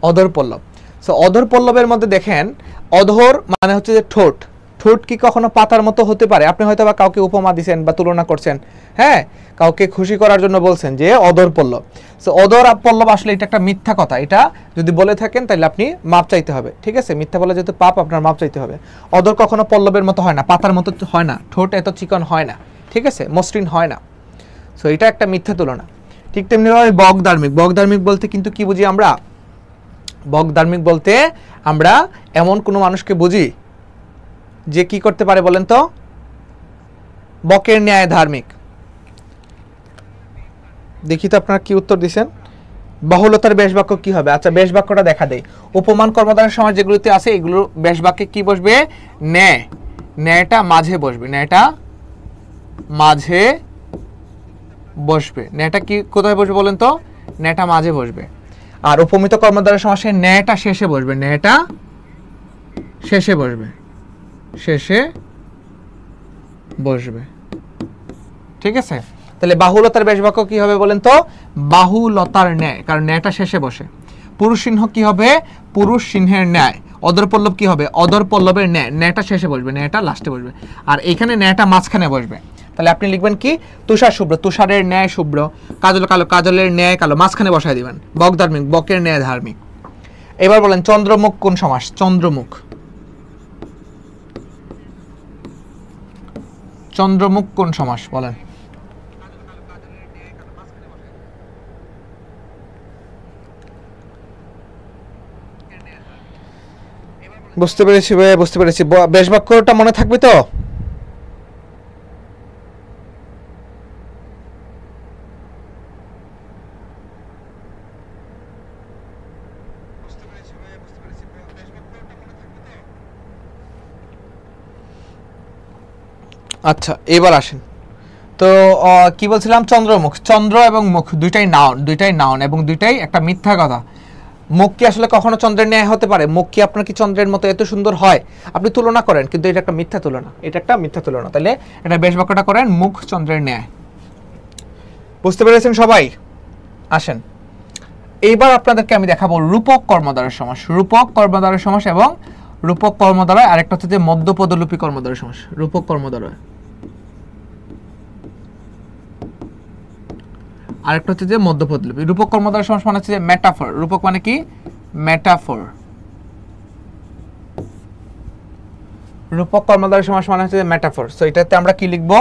অধর পল্লব। সো অধর পল্লবের মধ্যে দেখেন, অধর মানে হচ্ছে যে ঠোঁট। ঠোঁট কি কখনো পাতার মতো হতে পারে? আপনি হয়তো বা কাউকে উপমা দিচ্ছেন বা তুলনা করছেন, হ্যাঁ, কাউকে খুশি করার জন্য বলছেন যে অধর পল্লব। সো অধর পল্লব আসলে এটা একটা মিথ্যা কথা। এটা যদি বলে থাকেন তাহলে আপনি মাপ চাইতে হবে। ঠিক আছে, মিথ্যা বলে যেহেতু পাপ, আপনার মাপ চাইতে হবে। অধর কখনো পল্লবের মতো হয় না, পাতার মতো হয় না, ঠোঁট এত চিকন হয় না, ঠিক আছে, মসৃণ হয় না। সো এটা একটা মিথ্যা তুলনা। ঠিক তেমনিভাবে বক ধার্মিক, বক ধার্মিক বলতে কিন্তু কি বুঝি আমরা? বক ধার্মিক বলতে আমরা এমন কোনো মানুষকে বুঝি যে কি করতে পারে বলেন তো? বকের ন্যায় ধার্মিক। দেখি তো আপনারা কি উত্তর দিচ্ছেন। বাহুলতার বেশ বাক্য কি হবে? আচ্ছা, বেশ বাক্যটা দেখা দেয়। উপমান কর্মদ্বারয় সমাস যেগুলোতে আছে এগুলো বেশ বাক্যে কি বসবে? ন্যায়। ন্যায়টা মাঝে বসবে, ন্যায়টা মাঝে বসবে। ন্যায়টা কি কোথায় বসবে বলেন তো? ন্যায়টা মাঝে বসবে। আর উপমিত কর্মদ্বারয় সমাসে ন্যায়টা শেষে বসবে, ন্যায়টা শেষে বসবে, শেষে বসবে। ঠিক আছে, তাহলে বাহুলতার বেশ বাক্য কি হবে বলেন তো? বাহুলতার ন্যায়, কারণ ন্যায়টা শেষে বসে। পুরুষ সিংহ কি হবে? পুরুষ সিংহের ন্যায়। অধর পল্লব কি হবে? অধর পল্লবের ন্যায়। ন্যায়টা শেষে বসবে, ন্যায়টা লাস্টে বসবে। আর এখানে ন্যায়টা মাঝখানে বসবে। তাহলে আপনি লিখবেন কি? তুষার শুভ্র, তুষারের ন্যায় শুভ্র। কাজল কালো, কাজলের ন্যায় কালো, মাঝখানে বসায় দিবেন। বক ধার্মিক, বকের ন্যায় ধার্মিক। এবার বলেন চন্দ্রমুখ কোন সমাস? চন্দ্রমুখ, চন্দ্রমুখ কোন সমাস বলেন? বুঝতে পেরেছি ভাই, বুঝতে পেরেছি। বেশ বাক্যটা মনে থাকবে তো? আচ্ছা, এবার আসেন তো কি বলছিলাম, চন্দ্রমুখ। চন্দ্র এবং মুখ দুইটাই নাউন এবং দুইটাই একটা মিথ্যা কথা। মুখ কি আসলে কখনো চন্দ্রের ন্যায় হতে পারে? মুখ কি আপনার কি চন্দ্রের মতো এত সুন্দর হয়? আপনি তুলনা করেন, কিন্তু এটা একটা মিথ্যা তুলনা, এটা একটা মিথ্যা তুলনা। তাহলে এটা বেশ বাক্যটা করেন মুখ চন্দ্রের ন্যায়। বুঝতে পেরেছেন সবাই? আসেন এইবার আপনাদেরকে আমি দেখাবো রূপক কর্মদ্বারের সমাস। রূপক কর্মদ্বারের সমাস এবং রূপক কর্মদ্বারয়, আরেকটা হচ্ছে যে মধ্যপদলোপী কর্মদ্বারের সমাস। রূপক কর্মদ্বারয়, আরেকটা হচ্ছে যে মধ্যপদলোপী। রূপক কর্মদ্বারের সমাস মানে হচ্ছে যে মেটাফর। রূপক মানে কি? মেটাফর। রূপক কর্মদ্বারের সমাস মানে হচ্ছে যে মেটাফর। সো এটাতে আমরা কি লিখব?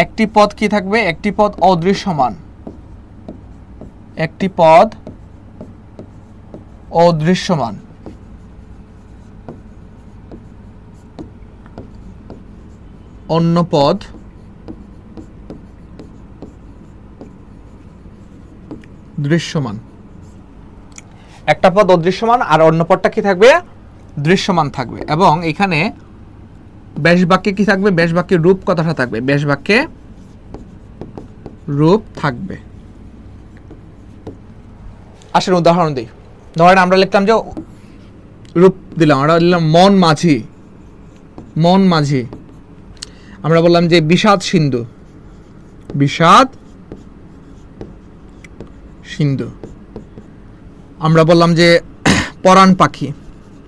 একটি পদ কি থাকবে? একটি পদ অদৃশ্যমান। একটি পদ অদৃশ্যমান। অন্য পদ দৃশ্যমান। একটা পদ অদৃশ্যমান আর অন্য পদটা কি থাকবে? দৃশ্যমান থাকবে। এবং এখানে বেশ বাক্যে কি থাকবে? বেশ বাক্যে রূপ কথাটা থাকবে। বেশ বাক্যে রূপ থাকবে। আসেন উদাহরণ দিই। ধরেন আমরা লিখতাম যে রূপ দিলাম, আমরা দিলাম মন মাঝি। মন মাঝি। আমরা বললাম যে বিষাদ সিন্ধু। বিষাদ সিন্ধু। আমরা বললাম যে পরাণ পাখি।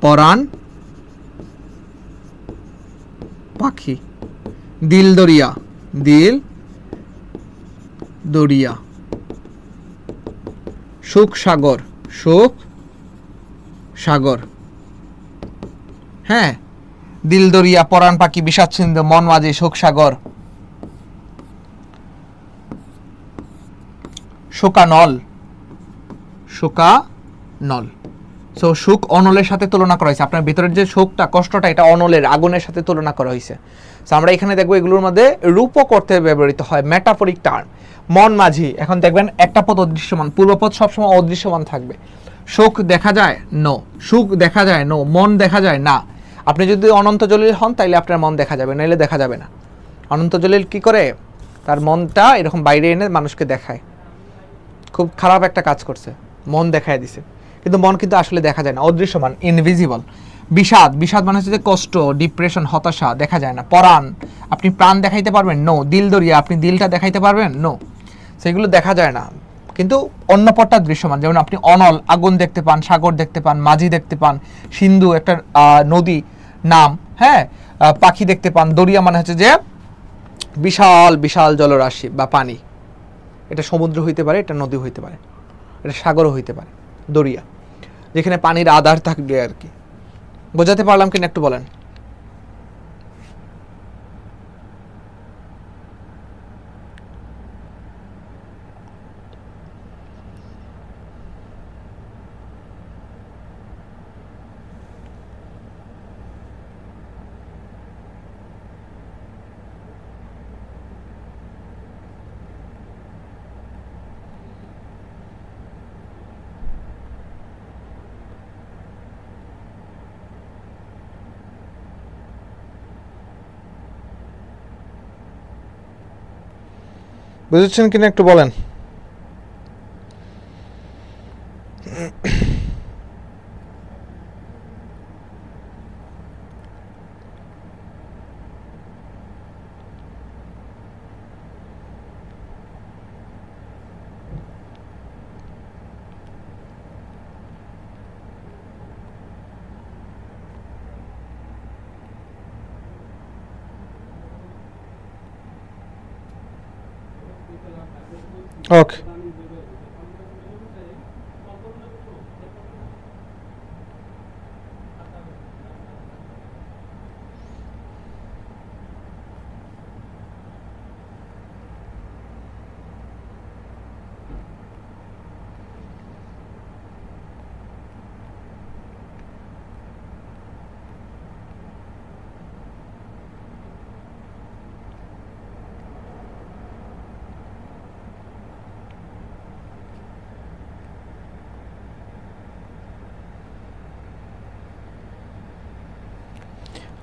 পরাণ পাখি। দিল দরিয়া। দিল দরিয়া। সুখ সাগর। সুখ সাগর। হ্যাঁ, দিল দরিয়া, পরাণ পাখি, বিষাদ সিন্ধু, মন মাঝি, সুখ সাগর। শোকানল। শোকানল। সো সুখ অনলের সাথে তুলনা করা হয়েছে। আপনার ভিতরের যে শোকটা, কষ্টটা, এটা অনলের, আগুনের সাথে তুলনা করা হয়েছে। সো আমরা এখানে দেখবো এগুলোর মধ্যে রূপক অর্থে ব্যবহৃত হয়, মেটাফরিক টার্ম। মন মাঝি, এখন দেখবেন একটা পদ অদৃশ্যমান, পূর্বপদ সবসময় অদৃশ্যমান থাকবে। সুখ দেখা যায়? নো। সুখ দেখা যায়? নো। মন দেখা যায়? না। আপনি যদি অনন্ত জলিল হন তাইলে আপনার মন দেখা যাবে, নাইলে দেখা যাবে না। অনন্ত জলিল কি করে? তার মনটা এরকম বাইরে এনে মানুষকে দেখায়। খুব খারাপ একটা কাজ করছে, মন দেখায় দিছে, কিন্তু মন কিন্তু আসলে দেখা যায় না, অদৃশ্যমান, ইনভিজিবল। বিষাদ। বিষাদ মানে হচ্ছে যে কষ্ট, ডিপ্রেশন, হতাশা, দেখা যায় না। পরাণ, আপনি প্রাণ দেখাইতে পারবেন? নো। দিল দরিয়া, আপনি দিলটা দেখাইতে পারবেন? নো। সেগুলো দেখা যায় না, কিন্তু অন্য পটটা দৃশ্যমান। যেমন আপনি অনল, আগুন দেখতে পান, সাগর দেখতে পান, মাঝি দেখতে পান, সিন্ধু একটা নদী নাম, হ্যাঁ, পাখি দেখতে পান। দরিয়া মানে হচ্ছে যে বিশাল বিশাল জলরাশি বা পানি। এটা সমুদ্র হইতে পারে, এটা নদী হইতে পারে, এটা সাগরও হইতে পারে। দরিয়া যেখানে পানির আধার থাকবে আর কি। বোঝাতে পারলাম কিনা একটু বলেন? বুঝেছেন কিনা একটু বলেন? ওকে,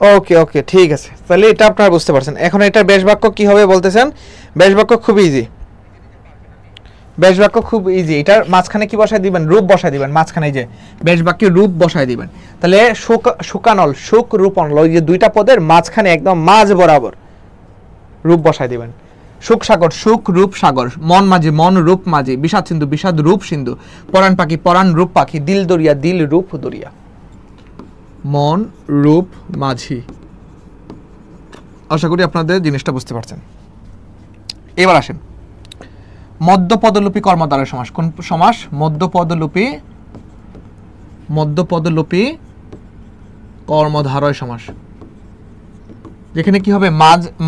ওকে ওকে ঠিক আছে, তাহলে এটা আপনারা বুঝতে পারছেন। এখন এটার বেশ বাক্য কি হবে বলতেছেন? বেশ বাক্য খুব ইজি, বেশ বাক্য খুব ইজি। এটার মাঝখানে কি বসায় দিবেন? রূপ বসায় দিবেন মাঝখানে, যে বেশ বাক্যের রূপ বসায় দিবেন। তাহলে শুকানল, সুখ রূপনল, ওই যে দুইটা পদের মাঝখানে একদম মাঝ বরাবর রূপ বসায় দিবেন। সুখ সাগর, সুখ রূপ সাগর। মন মাঝি, মন রূপ মাঝি। বিষাদ সিন্ধু, বিষাদ রূপ সিন্ধু। পরাণ পাখি, পরাণ রূপ পাখি। দিল দরিয়া, দিল রূপ দরিয়া। মন রূপ মাঝি। আশা করি আপনাদের জিনিসটা বুঝতে পারছেন। এবার আসেন মধ্যপদলোপী কর্মদ্বারয় সমাস। কোন সমাস? মধ্যপদলোপী, মধ্যপদলোপী কর্মধারয় সমাস। যেখানে কি হবে?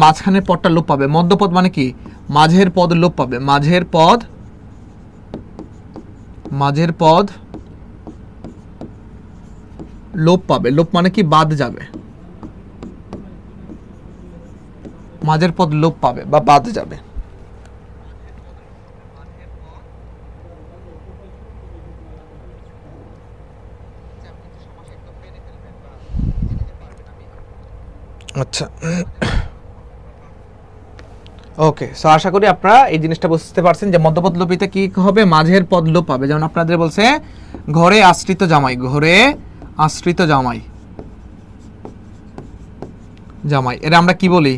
মাঝখানের পদটা লোপ পাবে। মধ্যপদ মানে কি? মাঝের পদ লোপ পাবে। মাঝের পদ, মাঝের পদ লোপ পাবে। লোপ মানে কি? বাদ যাবে। মাঝের পদ লোপ পাবে বা বাদ যাবে। আচ্ছা ওকে, সো আশা করি আপনারা এই জিনিসটা বুঝতে পারছেন যে মধ্যপদ লোপিতে কি হবে? মাঝের পদ লোপ পাবে। যেমন আপনাদের বলছে ঘরে আশ্রিত জামাই, ঘরে আশ্রিত জামাই, জামাই। এরা আমরা কি বলি?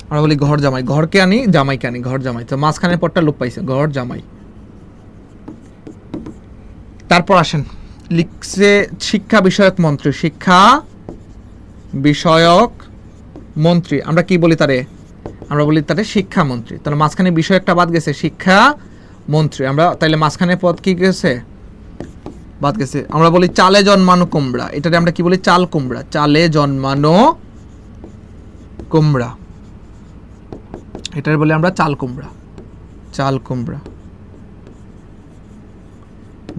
আমরা বলি ঘর জামাই। ঘরকে আনি, জামাইকে আনি, ঘর জামাই। তো মাঝখানের পদটা লোপ পাইছে, ঘর জামাই। তারপর আসেন, লিখছে শিক্ষা বিষয়ক মন্ত্রী, শিক্ষা বিষয়ক মন্ত্রী। আমরা কি বলি তারে? আমরা বলি তারে শিক্ষামন্ত্রী। তাহলে মাঝখানে বিষয় একটা বাদ গেছে, শিক্ষা মন্ত্রী। আমরা তাইলে মাঝখানে পদ কি গেছে? বাদ গেছে। আমরা বলি চালে জন্মানো কুমড়া, এটাতে আমরা কি বলি? চাল কুমড়া। চালে জন্মানো কুমড়া, এটার বলি আমরা চাল কুমড়া, চাল কুমড়া।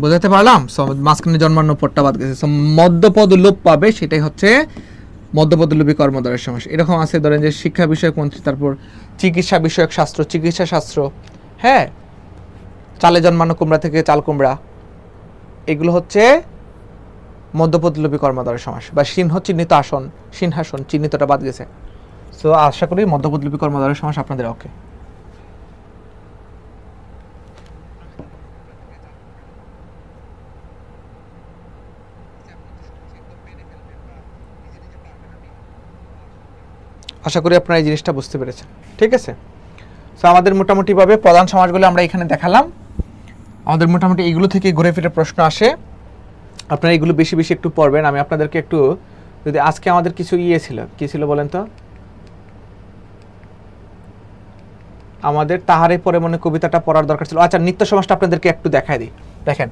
বোঝাতে পারলাম? মাঝখানে জন্মানো পদটা বাদ গেছে, মধ্যপদ লোপ পাবে, সেটাই হচ্ছে মধ্যপদলোপী কর্মদ্বারয় সমাস। এরকম আছে, ধরেন যে শিক্ষা বিষয়ক মন্ত্রী, তারপর চিকিৎসা বিষয়ক শাস্ত্র, চিকিৎসা শাস্ত্র। হ্যাঁ, চালে জন্মানো কুমড়া থেকে চাল কুমড়া, এগুলো হচ্ছে মধ্যপদলোপী কর্মদ্বারয় সমাস। বা সিংহ চিহ্নিত আসন, সিংহাসন, চিহ্নিতটা বাদ গেছে। সো আশা করি মধ্যপদলোপী কর্মদ্বারয় সমাস আপনাদের ওকে। আশা করি আপনারা এই জিনিসটা বুঝতে পেরেছেন। ঠিক আছে, সো আমাদের মোটামুটিভাবে প্রধান সমাসগুলো আমরা এখানে দেখালাম। আমাদের মোটামুটি এইগুলো থেকে ঘুরে ফিরে প্রশ্ন আসে। আপনারা এগুলো বেশি বেশি একটু পড়বেন। আমি আপনাদেরকে একটু, যদি আজকে আমাদের কিছু ছিল, কি ছিল বলেন তো? আমাদের তাহারে পরে মনে কবিতাটা পড়ার দরকার ছিল। আচ্ছা, নিত্য সমাসটা আপনাদেরকে একটু দেখাই দিই। দেখেন,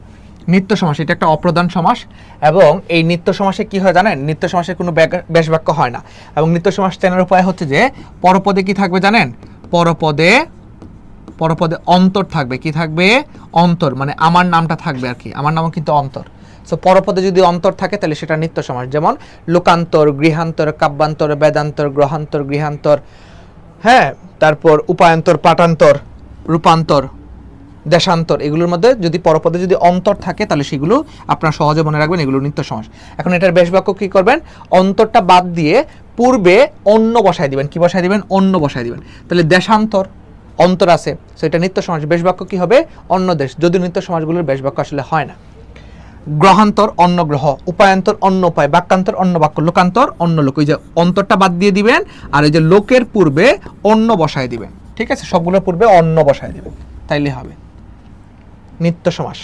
নিত্য সমাস এটা একটা অপ্রধান সমাস, এবং এই নিত্য সমাসে কি হয় জানেন? নিত্য সমাসে কোনো বেশ বাক্য হয় না। এবং নিত্য সমাস চেনার উপায় হচ্ছে যে পরপদে কি থাকবে জানেন? পরপদে, পরপদে অন্তর থাকবে। কি থাকবে? অন্তর, মানে আমার নামটা থাকবে আর কি। আমার নামও কিন্তু অন্তর। সো পরপদে যদি অন্তর থাকে তাহলে সেটা নিত্য সমাস। যেমন লোকান্তর, গৃহান্তর, কাব্যান্তর, বেদান্তর, গ্রহান্তর, গৃহান্তর। হ্যাঁ, তারপর উপায়ান্তর, পাঠান্তর, রূপান্তর, দেশান্তর। এগুলোর মধ্যে যদি পরপদে যদি অন্তর থাকে তাহলে সেগুলো আপনারা সহজে মনে রাখবেন, এগুলো নিত্য সমাস। এখন এটার বেশ বাক্য কি করবেন? অন্তরটা বাদ দিয়ে পূর্বে অন্য বসায় দিবেন। কি বসায় দিবেন? অন্য বসায় দিবেন। তাহলে দেশান্তর, অন্তর আছে, সো এটা নিত্য সমাস। বেশ বাক্য কি হবে? অন্য দেশ। যদি নিত্য সমাসগুলোর বেশ বাক্য আসলে হয় না। গ্রহান্তর, অন্য গ্রহ। উপায়ান্তর, অন্য উপায়। বাক্যান্তর, অন্য বাক্য। লোকান্তর, অন্য লোক। ওই যে অন্তরটা বাদ দিয়ে দিবেন, আর এই যে লোকের পূর্বে অন্য বসায় দিবেন। ঠিক আছে, সবগুলোর পূর্বে অন্য বসায় দিবেন, তাইলে হবে নিত্য সমাস।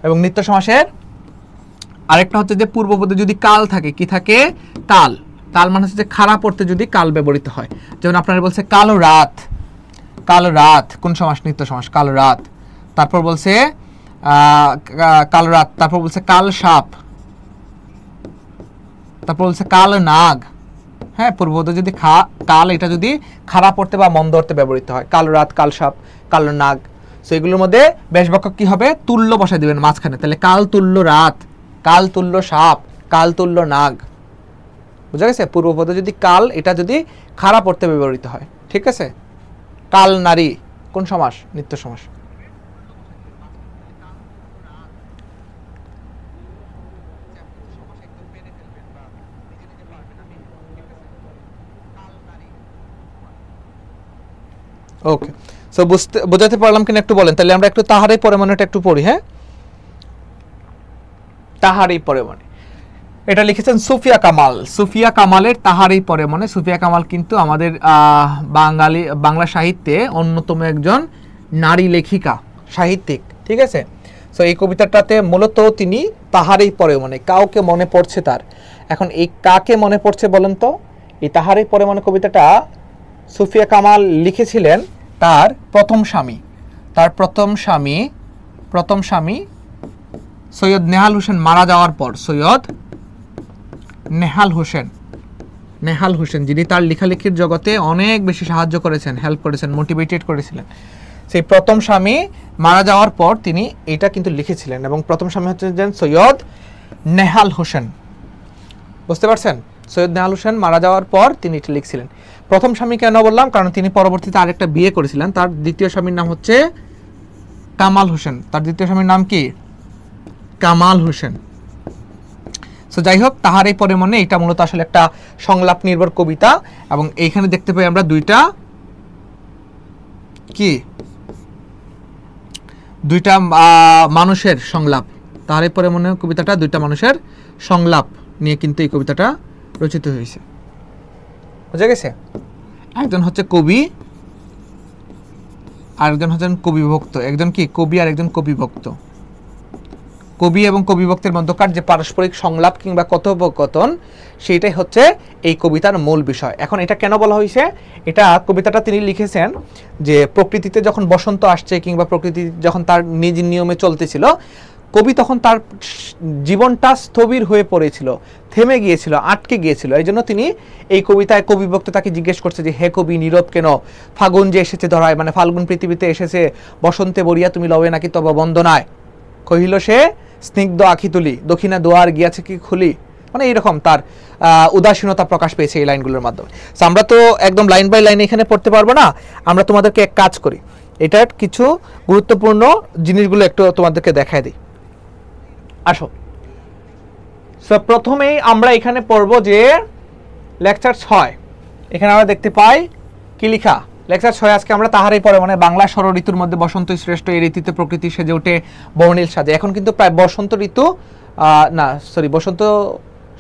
এবং নিত্য সমাসের আরেকটা হচ্ছে যে পূর্বপদে যদি কাল থাকে। কি থাকে? কাল। কাল মানে হচ্ছে যে খারাপ অর্থে যদি কাল ব্যবহৃত হয়। যেমন আপনারা বলছে কালো রাত, কাল রাত। কোন সমাস? নিত্য সমাস, কাল রাত। তারপর বলছে কাল রাত। তারপর বলছে কাল সাপ। তারপর বলছে কাল নাগ। হ্যাঁ, পূর্বপদে যদি কাল, এটা যদি খারাপ অর্থে বা মন্দ অর্থে ব্যবহৃত হয়। কাল রাত, কাল সাপ, কাল নাগ। সো এগুলোর মধ্যে বেশ বাক্য কি হবে? তুল্য বসাই দিবেন মাঝখানে। তাহলে কাল তুল্য রাত, কাল তুল্য সাপ, কাল তুল্য নাগ। বুঝা গেছে? পূর্বপদে যদি কাল, এটা যদি খারাপ অর্থে ব্যবহৃত হয়। ঠিক আছে, কাল নারী। কোন সমাস? নিত্য সমাস। ওকে, সো বোঝাতে পারলাম কিনা একটু বলেন, তাহলে আমরা একটু তাহারই পরে মনেটা একটু পড়ি। হ্যাঁ, তাহারই পরে মনে, এটা লিখেছেন সুফিয়া কামাল। সুফিয়া কামালের তাহারই পরে মনে। সুফিয়া কামাল কিন্তু আমাদের বাংলা সাহিত্যে অন্যতম একজন নারী লেখিকা, সাহিত্যিক, ঠিক আছে। সো এই কবিতাটাতে মূলত তিনি তাহারই পরে মনে, কাউকে মনে পড়ছে তার। এখন এই কাকে মনে পড়ছে বলেন তো? এই তাহারই পরে মনে কবিতাটা সুফিয়া কামাল লিখেছিলেন তার প্রথম স্বামী, তার প্রথম স্বামী সৈয়দ নেহাল হোসেন মারা যাওয়ার পর, সৈয়দ নেহাল হোসেন যিনি তার লেখালেখির জগতে অনেক বেশি সাহায্য করেছেন, হেল্প করেছেন, মোটিভেটেড করেছিলেন। সেই প্রথম স্বামী মারা যাওয়ার পর তিনি এটা কিন্তু লিখেছিলেন, এবং প্রথম স্বামী হচ্ছেন সৈয়দ নেহাল হোসেন। বুঝতে পারছেন? সৈয়দ নেহাল হোসেন মারা যাওয়ার পর তিনি এটা লিখছিলেন। প্রথম স্বামী কেন বললাম? কারণ তিনি পরবর্তীতে আরেকটা বিয়ে করেছিলেন। তার দ্বিতীয় স্বামীর নাম হচ্ছে কামাল হোসেন। তার দ্বিতীয় স্বামীর নাম কি? কামাল হোসেন। সো যাই হোক, তাহারই পরে মনে এটা মূলত আসলে একটা সংলাপ নির্ভর কবিতা, এবং এইখানে দেখতে পাই আমরা দুইটা মানুষের সংলাপ। তাহারই পরে মনে কবিতাটা দুইটা মানুষের সংলাপ নিয়ে কিন্তু এই কবিতাটা রচিত হয়েছে। বুঝা গেছে? একজন হচ্ছে কবি, আরেকজন হচ্ছেন কবিভক্ত। একজন কি কবি আর একজন কবিভক্ত। কবি এবং কবিভক্তের মধ্যকার যে পারস্পরিক সংলাপ কিংবা কথোপকথন, সেইটাই হচ্ছে এই কবিতার মূল বিষয়। এখন এটা কেন বলা হয়েছে? এটা কবিতাটা তিনি লিখেছেন যে প্রকৃতিতে যখন বসন্ত আসছে কিংবা প্রকৃতি যখন তার নিজ নিয়মে চলতেছিল, কবি তখন তার জীবনটা স্থবির হয়ে পড়েছিল, থেমে গিয়েছিল, আটকে গিয়েছিল। এই জন্য তিনি এই কবিতায় কবিভক্ত তাকে জিজ্ঞেস করছে যে, হে কবি নীরব কেন? ফাগুন যে এসেছে ধরায়, মানে ফাল্গুন পৃথিবীতে এসেছে, বসন্তে বরিয়া তুমি লবে নাকি তব বন্দনায়, কহিল সে স্নিগ্ধ আখি তুলি, দক্ষিণা দুয়ার গিয়াছে কি খুলি। মানে এইরকম তার উদাসীনতা প্রকাশ পেয়েছে এই লাইনগুলোর মাধ্যমে। আমরা তো একদম লাইন বাই লাইন এখানে পড়তে পারবো না, আমরা তোমাদেরকে এক কাজ করি, এটার কিছু গুরুত্বপূর্ণ জিনিসগুলো একটু তোমাদেরকে দেখায় দিই। আসো, প্রথমেই আমরা এখানে পড়বো যে লেকচার 6। এখানে আমরা দেখতে পাই কি লিখা? লেকচার 6 আজকে আমরা তাহারই পরে মানে বাংলা ষড় ঋতুর মধ্যে বসন্ত শ্রেষ্ঠ, এই ঋতুতে প্রকৃতি সেজে ওঠে বর্ণিল সাজে। এখন কিন্তু প্রায় বসন্ত ঋতু বসন্ত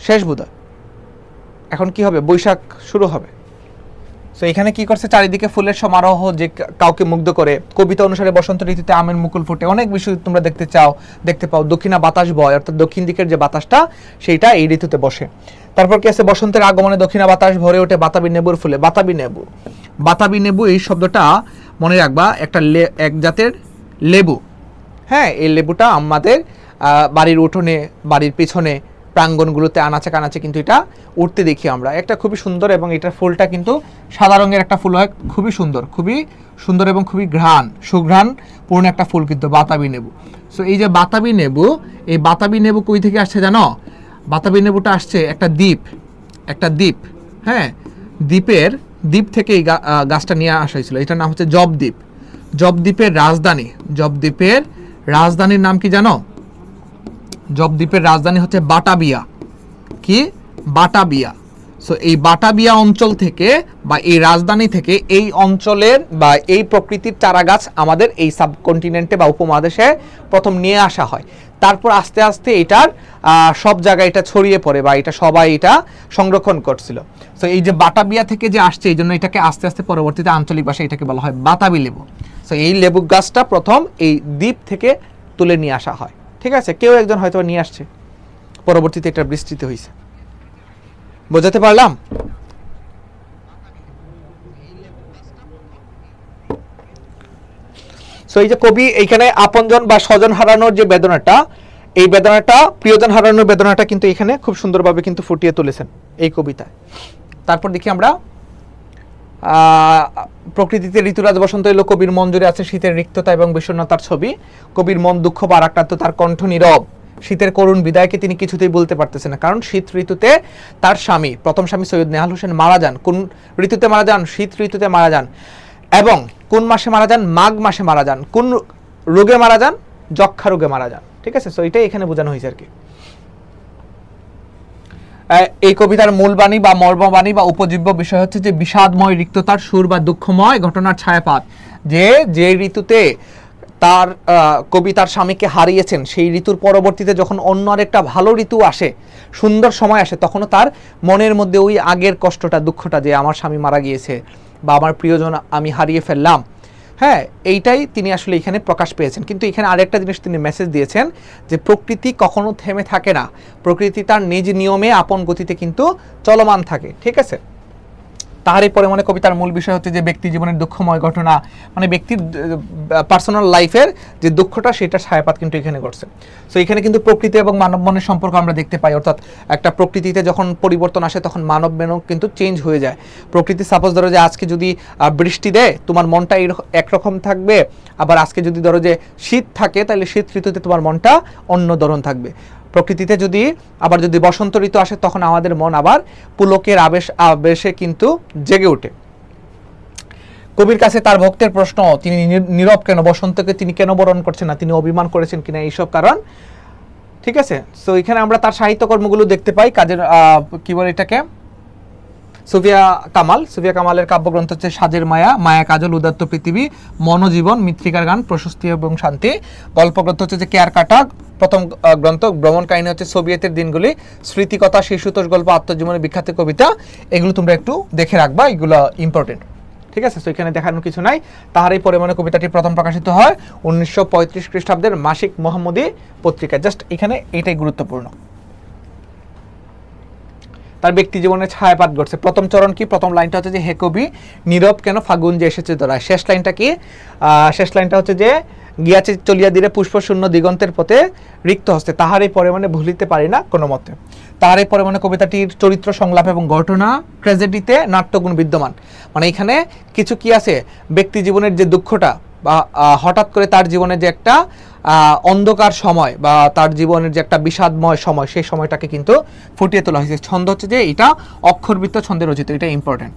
শেষ বোধহয়, এখন কি হবে? বৈশাখ শুরু হবে। সো এখানে কি করছে? চারিদিকে ফুলের সমারোহ যে কাউকে মুগ্ধ করে। কবিতা অনুসারে বসন্ত ঋতুতে আমের মুকুল ফুটে, অনেক বিষয় তোমরা দেখতে পাও। দক্ষিণা বাতাস বয়, অর্থাৎ দক্ষিণ দিকের যে বাতাসটা সেইটা এই ঋতুতে বসে। তারপর কি আছে? বসন্তের আগমনে দক্ষিণা বাতাস ভরে ওঠে বাতাবি নেবুর ফুলে। বাতাবি নেবু এই শব্দটা মনে রাখবা, এক জাতের লেবু। হ্যাঁ, এই লেবুটা আমাদের বাড়ির উঠোনে, বাড়ির পিছনে, প্রাঙ্গণগুলোতে আনাচে কানাচে কিন্তু এটা উঠতে দেখি আমরা। একটা খুবই সুন্দর, এবং এটার ফুলটা কিন্তু সাদা রঙের একটা ফুল হয়, খুবই সুন্দর এবং খুবই সুঘ্রাণ পূর্ণ একটা ফুল কিন্তু বাতাবি লেবু। সো এই যে বাতাবি লেবু, এই বাতাবি লেবু কই থেকে আসছে জানো? বাতাবি লেবুটা আসছে একটা দ্বীপ। হ্যাঁ, দ্বীপ থেকে এই গাছটা নিয়ে আসা হয়েছিল। এটার নাম হচ্ছে জবদ্বীপ। জবদ্বীপের রাজধানীর নাম কি জানো? জবদ্বীপের রাজধানী হচ্ছে বাটাবিয়া। কি? বাটাবিয়া। সো এই বাটাবিয়া অঞ্চল থেকে বা এই রাজধানী থেকে এই অঞ্চলের বা এই প্রকৃতির চারা গাছ আমাদের এই সাবকন্টিনেন্টে বা উপমহাদেশে প্রথম নিয়ে আসা হয়। তারপর আস্তে আস্তে এটার সব জায়গায় এটা ছড়িয়ে পড়ে বা এটা সবাই এটা সংরক্ষণ করছিল। সো এই যে বাটাবিয়া থেকে যে আসছে, এই জন্য এটাকে আস্তে আস্তে পরবর্তীতে আঞ্চলিক ভাষায় এটাকে বলা হয় বাতাবি লেবু। সো এই লেবু গাছটা প্রথম এই দ্বীপ থেকে তুলে নিয়ে আসা হয়। ঠিক আছে, কেউ একজন হয়তো নিয়ে আসছে, পরবর্তীতে এটা বিস্তৃত হয়েছে। বোঝাতে পারলাম? সো এই যে কবি এইখানে আপনজন বা স্বজন হারানোর যে বেদনাটা, এই বেদনাটা, প্রিয়জন হারানোর বেদনাটা কিন্তু এখানে খুব সুন্দরভাবে কিন্তু ফুটিয়ে তুলেছেন এই কবিতায়। তারপর দেখি আমরা প্রকৃতিতে ঋতুরাজ বসন্ত এলো, কবির মন জুড়ে আছে শীতের রিক্ততা এবং বিষণ্ণতার ছবি। কবির মন দুঃখ ভারাক্রান্ত, তার কণ্ঠ নীরব। শীতের করুণ বিদায়কে তিনি কিছুতেই বলতে পারতেছেন না, কারণ শীত ঋতুতে তার স্বামী, প্রথম স্বামী সৈয়দ নেহাল হোসেন মারা যান। কোন ঋতুতে মারা যান? শীত ঋতুতে মারা যান। এবং কোন মাসে মারা যান? মাঘ মাসে মারা যান। কোন রোগে মারা যান? যক্ষা রোগে মারা যান। ঠিক আছে, সো এটাই এখানে বোঝানো হয়েছে আর কি। এই কবিতার মূল বাণী বা মর্মবাণী বা উপজীব্য বিষয় হচ্ছে যে বিষাদময় রিক্ততার সুর বা দুঃখময় ঘটনার ছায়াপাত, যে ঋতুতে তার কবি তার স্বামীকে হারিয়েছেন, সেই ঋতুর পরবর্তীতে যখন অন্য আরেকটা ভালো ঋতু আসে, সুন্দর সময় আসে, তখনও তার মনের মধ্যে ওই আগের কষ্টটা, দুঃখটা, যে আমার স্বামী মারা গিয়েছে বা আমার প্রিয়জন আমি হারিয়ে ফেললাম, হ্যাঁ, এইটাই তিনি আসলে এখানে প্রকাশ পেয়েছেন। কিন্তু এখানে আরেকটা জিনিস তিনি মেসেজ দিয়েছেন যে প্রকৃতি কখনো থেমে থাকে না, প্রকৃতি তার নিজ নিয়মে আপন গতিতে কিন্তু চলমান থাকে, ঠিক আছে। তারই পরে মানে কবিতার মূল বিষয় হচ্ছে যে ব্যক্তি জীবনের দুঃখময় ঘটনা, মানে ব্যক্তির পার্সোনাল লাইফের যে দুঃখটা, সেটা ছায়াপাত কিন্তু এখানে ঘটছে। সো এখানে কিন্তু প্রকৃতি এবং মানব মনের সম্পর্ক আমরা দেখতে পাই, অর্থাৎ একটা প্রকৃতিতে যখন পরিবর্তন আসে তখন মানব মনও কিন্তু চেঞ্জ হয়ে যায়। প্রকৃতি সাপোজ ধরো যে আজকে যদি বৃষ্টি দেয়, তোমার মনটা একরকম থাকবে, আবার আজকে যদি ধরো যে শীত থাকে, তাহলে শীত ঋতুতে তোমার মনটা অন্য ধরন থাকবে। প্রকৃতিতে যদি আবার যদি বসন্ত ঋতু আসে, তখন আমাদের মন আবার পুলকের আবেশে কিন্তু জেগে ওঠে। কবির কাছে তার ভক্তের প্রশ্ন, তিনি নীরব কেন, বসন্তকে তিনি কেন বরণ করছেন না, তিনি অভিমান করেছেন কিনা, এইসব কারণ, ঠিক আছে। সো এখানে আমরা তার সাহিত্যকর্মগুলো দেখতে পাই। কাজের কি বলে এটাকে, সুফিয়া কামালের কাব্যগ্রন্থ হচ্ছে সাজের মায়া, মায়া কাজল, উদাত্ত পৃথিবী, মনোজীবন, মৃত্তিকার গান, প্রশস্তি এবং শান্তি। গল্পগ্রন্থ হচ্ছে যে কেয়ার কাটা, প্রথম গ্রন্থ। ভ্রমণ কাহিনী হচ্ছে সোভিয়েতের দিনগুলি, স্মৃতিকথা, শিশুতোষ গল্প, আত্মজীবনের বিখ্যাত কবিতা। এগুলো তোমরা একটু দেখে রাখবা, এগুলো ইম্পর্টেন্ট, ঠিক আছে। তো এখানে দেখানোর কিছু নাই। তাহারই পরে মানে কবিতাটি প্রথম প্রকাশিত হয় 1935 খ্রিস্টাব্দের মাসিক মোহাম্মদী পত্রিকায়। জাস্ট এখানে এটাই গুরুত্বপূর্ণ। তার ব্যক্তি জীবনের ছায়াপাত ঘটছে। প্রথম চরণ কি, প্রথম লাইনটা হচ্ছে যে হে কবি নীরব কেন, ফাগুন যে এসেছে ধরায়। শেষ লাইনটা কি, শেষ লাইনটা হচ্ছে যে গিয়াছে চলিয়া দিলে পুষ্প শূন্য দিগন্তের পথে রিক্ত হস্তে, তাহারই পরে মানে ভুলিতে পারি না কোনো মতে। তাহারই পরে মানে কবিতাটির চরিত্র সংলাপ এবং ঘটনা ট্র্যাজেডিতে নাট্যগুণ বিদ্যমান। মানে এখানে কিছু কি আছে, ব্যক্তি জীবনের যে দুঃখটা বা হঠাৎ করে তার জীবনে যে একটা অন্ধকার সময় বা তার জীবনের যে একটা বিষাদময় সময়, সেই সময়টাকে কিন্তু ফুটিয়ে তোলা হয়েছে। ছন্দ হচ্ছে যে এটা অক্ষরবৃত্ত ছন্দে রচিত, এটা ইম্পর্টেন্ট।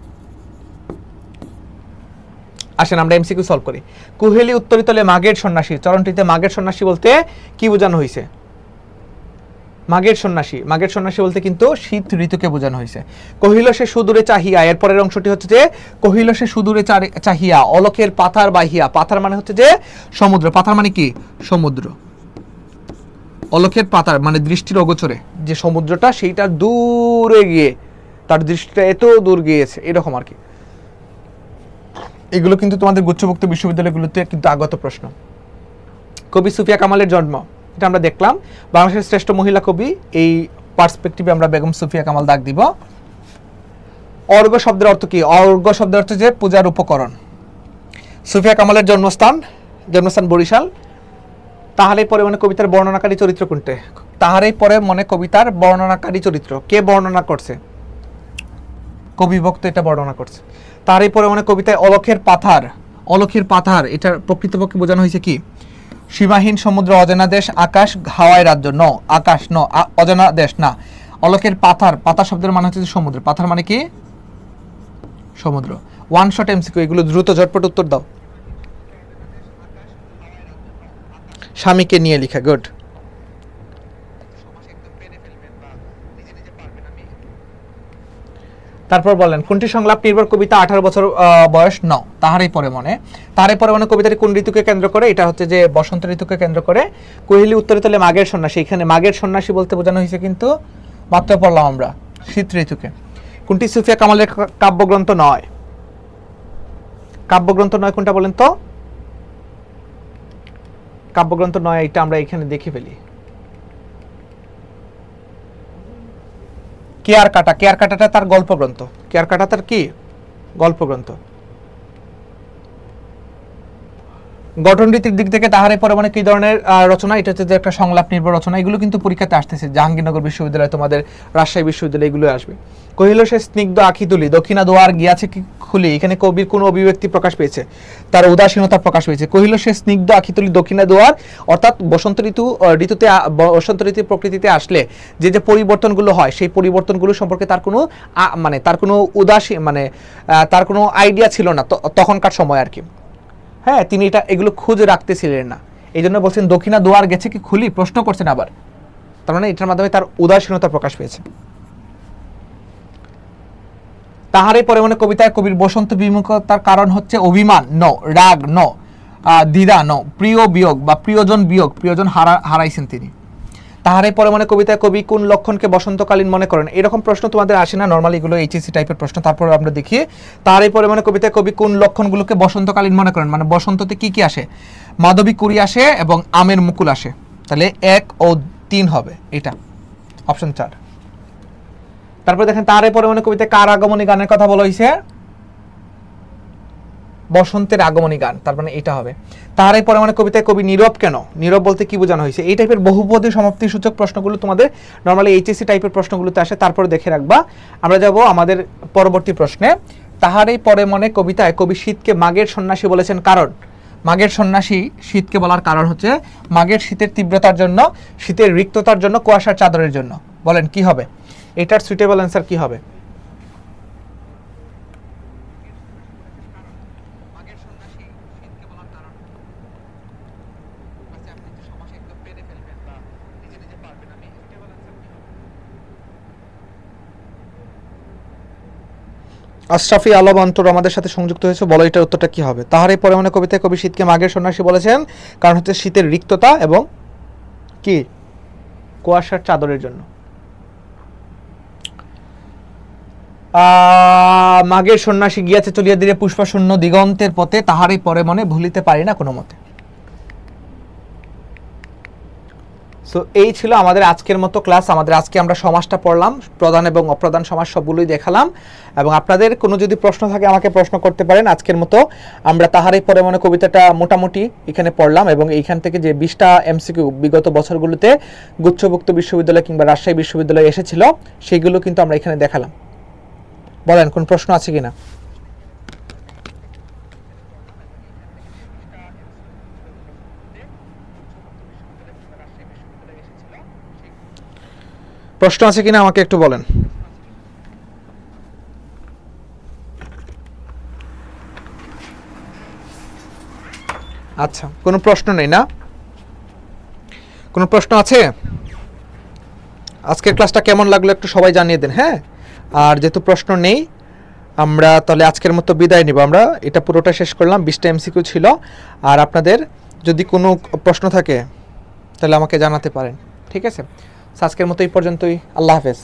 আসেন আমরা এমসিকিউ সলভ করি। কুহেলি উত্তরিতলে মাঘের সন্ন্যাসী, চরণটিতে মাঘের সন্ন্যাসী বলতে কি বোঝানো হয়েছে? মাঘের সন্ন্যাসী বলতে কিন্তু শীত ঋতুকে বোঝানো হয়েছে। কহিল সে সুদূরে চাহিয়া, এর পরের অংশটি হচ্ছে যে কহিল সে সুদূরে চাহিয়া, অলকের পাথার বাহিয়া, পাথার মানে হচ্ছে যে সমুদ্র, পাথার মানে কি সমুদ্র, অলকের পাথার মানে দৃষ্টির অগোচরে যে সমুদ্রটা, সেইটা দূরে গিয়ে তার দৃষ্টিটা এত দূর গিয়েছে, এরকম আর কি। এগুলো কিন্তু তোমাদের গুচ্ছভুক্ত বিশ্ববিদ্যালয়গুলোতে কিন্তু আগত প্রশ্ন। কবি সুফিয়া কামালের জন্ম, এটা আমরা দেখলাম। বাংলাদেশের শ্রেষ্ঠ মহিলা কবি, এই পার্সপেক্টিভে আমরা বেগম সুফিয়া কামাল দাগ দিব। অর্ঘ্য শব্দের অর্থ কি? অর্ঘ্য শব্দের অর্থ যে পূজার উপকরণ। সুফিয়া কামালের জন্মস্থান বরিশাল। তাহারই পরে মনে কবিতার বর্ণনাকারী চরিত্র কোনটা? তাহারই পরে মনে কবিতার বর্ণনাকারী চরিত্র কে বর্ণনা করছে? কবিভক্ত এটা বর্ণনা করছে। তারই পরে মনে কবিতায় অলকের পাথার, এটা প্রকৃতপক্ষে বোঝানো হয়েছে কি? সীমাহীন সমুদ্র, অজানা দেশ, আকাশ, হাওয়ায় রাজ্য। আকাশ অজানা দেশ না। অলকের পাথার শব্দের মানে হচ্ছে সমুদ্র, পাথার মানে কি সমুদ্র। ওয়ান শট এমসিকিউ, এগুলো দ্রুত ঝটপট উত্তর দাও। স্বামীকে নিয়ে লেখা, গুড। তারপর বলেন কোনটি সংলাপ নির্ভর কবিতা 18 বছর বয়স ন? তাহারই পরে মনে কবিতাটি কোন ঋতুকে কেন্দ্র করে? এটা হচ্ছে যে বসন্ত ঋতুকে কেন্দ্র করে। কোহেলি উত্তরিতলে মাঘের সন্ন্যাসী, এখানে মাঘের সন্ন্যাসী বলতে বোঝানো হয়েছে কিন্তু মাত্র পড়লাম আমরা শীত ঋতুকে। কোনটি সুফিয়া কামালের কাব্যগ্রন্থ নয়? কাব্যগ্রন্থ নয় কোনটা বলেন তো? কাব্যগ্রন্থ নয়, এটা আমরা এখানে দেখে ফেলি। কেয়ার কাটাটা তার গল্পগ্রন্থ। কেয়ার কাটা তার কি গল্পগ্রন্থ। গঠন রীতির দিক থেকে তাহারই পরে মানে কি ধরনের রচনা? এটা হচ্ছে যে একটা সংলাপ নির্ভর রচনা। এগুলো কিন্তু পরীক্ষাতে আসতেছে, জাহাঙ্গীরনগর বিশ্ববিদ্যালয়, তোমাদের রাজশাহী বিশ্ববিদ্যালয়, এগুলো আসবে। কহিল সে স্নিগ্ধ আখি তুলি, দক্ষিণা দুয়ার গিয়াছে কি খুলি, এখানে কবির কোন অভিব্যক্তি প্রকাশ পেয়েছে? তার উদাসীনতা প্রকাশ পেয়েছে। কহিল সে স্নিগ্ধ আখি তুলি দক্ষিণা দুয়ার, অর্থাৎ বসন্ত ঋতু প্রকৃতিতে আসলে যে যে পরিবর্তনগুলো হয়, সেই পরিবর্তনগুলো সম্পর্কে তার কোনো তার কোনো তার কোনো আইডিয়া ছিল না তখনকার সময় আর কি। হ্যাঁ, তিনি এগুলো খুঁজে রাখতেছিলেন না, এই জন্য বলছেন দক্ষিণা দুয়ার গেছে কি খুলি, প্রশ্ন করছেন আবার। তার মানে এটার মাধ্যমে তার উদাসীনতা প্রকাশ পেয়েছে। তাহারে পরে মনে কবিতায় কবির বসন্ত বিমুখতার কারণ হচ্ছে অভিমান, নো। রাগ, নো। দ্বিধা, নো। প্রিয় বিয়োগ বা প্রিয়জন বিয়োগ, প্রিয়জন হারাইছেন তিনি। তাহারে পরে মনে কবিতায় কবি কোন লক্ষণকে বসন্তকালীন মনে করেন? এরকম প্রশ্ন তোমাদের আসে না নর্মালি, এগুলো এইচএসসি টাইপের প্রশ্ন। তারপরে আমরা দেখি তাহারে পরে মনে কবিতায় কবি কোন লক্ষণগুলোকে বসন্তকালীন মনে করেন, মানে বসন্ততে কি কি আসে? মাধবী কুড়ি আসে এবং আমের মুকুল আসে। তাহলে 1 ও 3 হবে এটা, অপশন 4। তারপরে দেখেন তাহারে পরে মনে কবিতায় কার আগমনী গানের কথা বলা হয়েছে? বসন্তের আগমনী গান, তার মানে এটা হবে। তাহারে পরে মানে কবিতায় কবি নীরব কেন? নীরব বলতে কি বোঝানো হয়েছে? এই টাইপের বহুপদী সমাপ্তি সূচক প্রশ্নগুলো তোমাদের নর্মালি এইচএসসি টাইপের প্রশ্নগুলোতে আসে। তারপরে দেখে রাখবা। আমরা যাব আমাদের পরবর্তী প্রশ্নে। তাহারে পরে মনে কবিতায় কবি শীতকে মাঘের সন্ন্যাসী বলেছেন কারণ? মাঘের সন্ন্যাসী শীতকে বলার কারণ হচ্ছে মাঘের শীতের তীব্রতার জন্য, শীতের রিক্ততার জন্য, কুয়াশার চাদরের জন্য। বলেন কি হবে এটার সুইটেবল অ্যান্সার? কি হবে? আশরাফি আলম অন্তর আমাদের সাথে সংযুক্ত হয়েছে, বলো এটার উত্তরটা কি হবে? তাহারে পরে মনে কবিতায় কবি শীতকে মাঘের সন্ন্যাসী বলেছেন কারণ হচ্ছে শীতের রিক্ততা এবং কি কুয়াশার চাদরের জন্য। মাঘের সন্ন্যাসী গিয়াছে চলিয়া দিলে পুষ্পশূন্য দিগন্তের পথে, তাহারে পরে মনে ভুলিতে পারি না কোনো মতে। সো এই ছিল আমাদের আজকের মতো ক্লাস। আমাদের আজকে আমরা সমাসটা পড়লাম, প্রধান এবং অপ্রধান সমাস সবগুলোই দেখালাম। এবং আপনাদের কোনো যদি প্রশ্ন থাকে আমাকে প্রশ্ন করতে পারেন। আজকের মতো আমরা তাহারে পরে মনে কবিতাটা মোটামুটি এখানে পড়লাম এবং এইখান থেকে যে 20টা এমসিকিউ বিগত বছরগুলোতে গুচ্ছভুক্ত বিশ্ববিদ্যালয় কিংবা রাজশাহী বিশ্ববিদ্যালয়ে এসেছিল সেইগুলো কিন্তু আমরা এখানে দেখালাম। বলেন কোন প্রশ্ন আছে কিনা? প্রশ্ন আছে কিনা আমাকে একটু বলেন। আচ্ছা, কোনো প্রশ্ন নেই না? কোনো প্রশ্ন আছে? আজকের ক্লাসটা কেমন লাগলো একটু সবাই জানিয়ে দেন। হ্যাঁ, আর যেহেতু প্রশ্ন নেই আমরা তাহলে আজকের মতো বিদায় নিব। আমরা এটা পুরোটা শেষ করলাম, 20টা এমসিকিউ ছিল। আর আপনাদের যদি কোনো প্রশ্ন থাকে তাহলে আমাকে জানাতে পারেন। ঠিক আছে, আজকের মতো এই পর্যন্তই। আল্লাহ হাফেজ।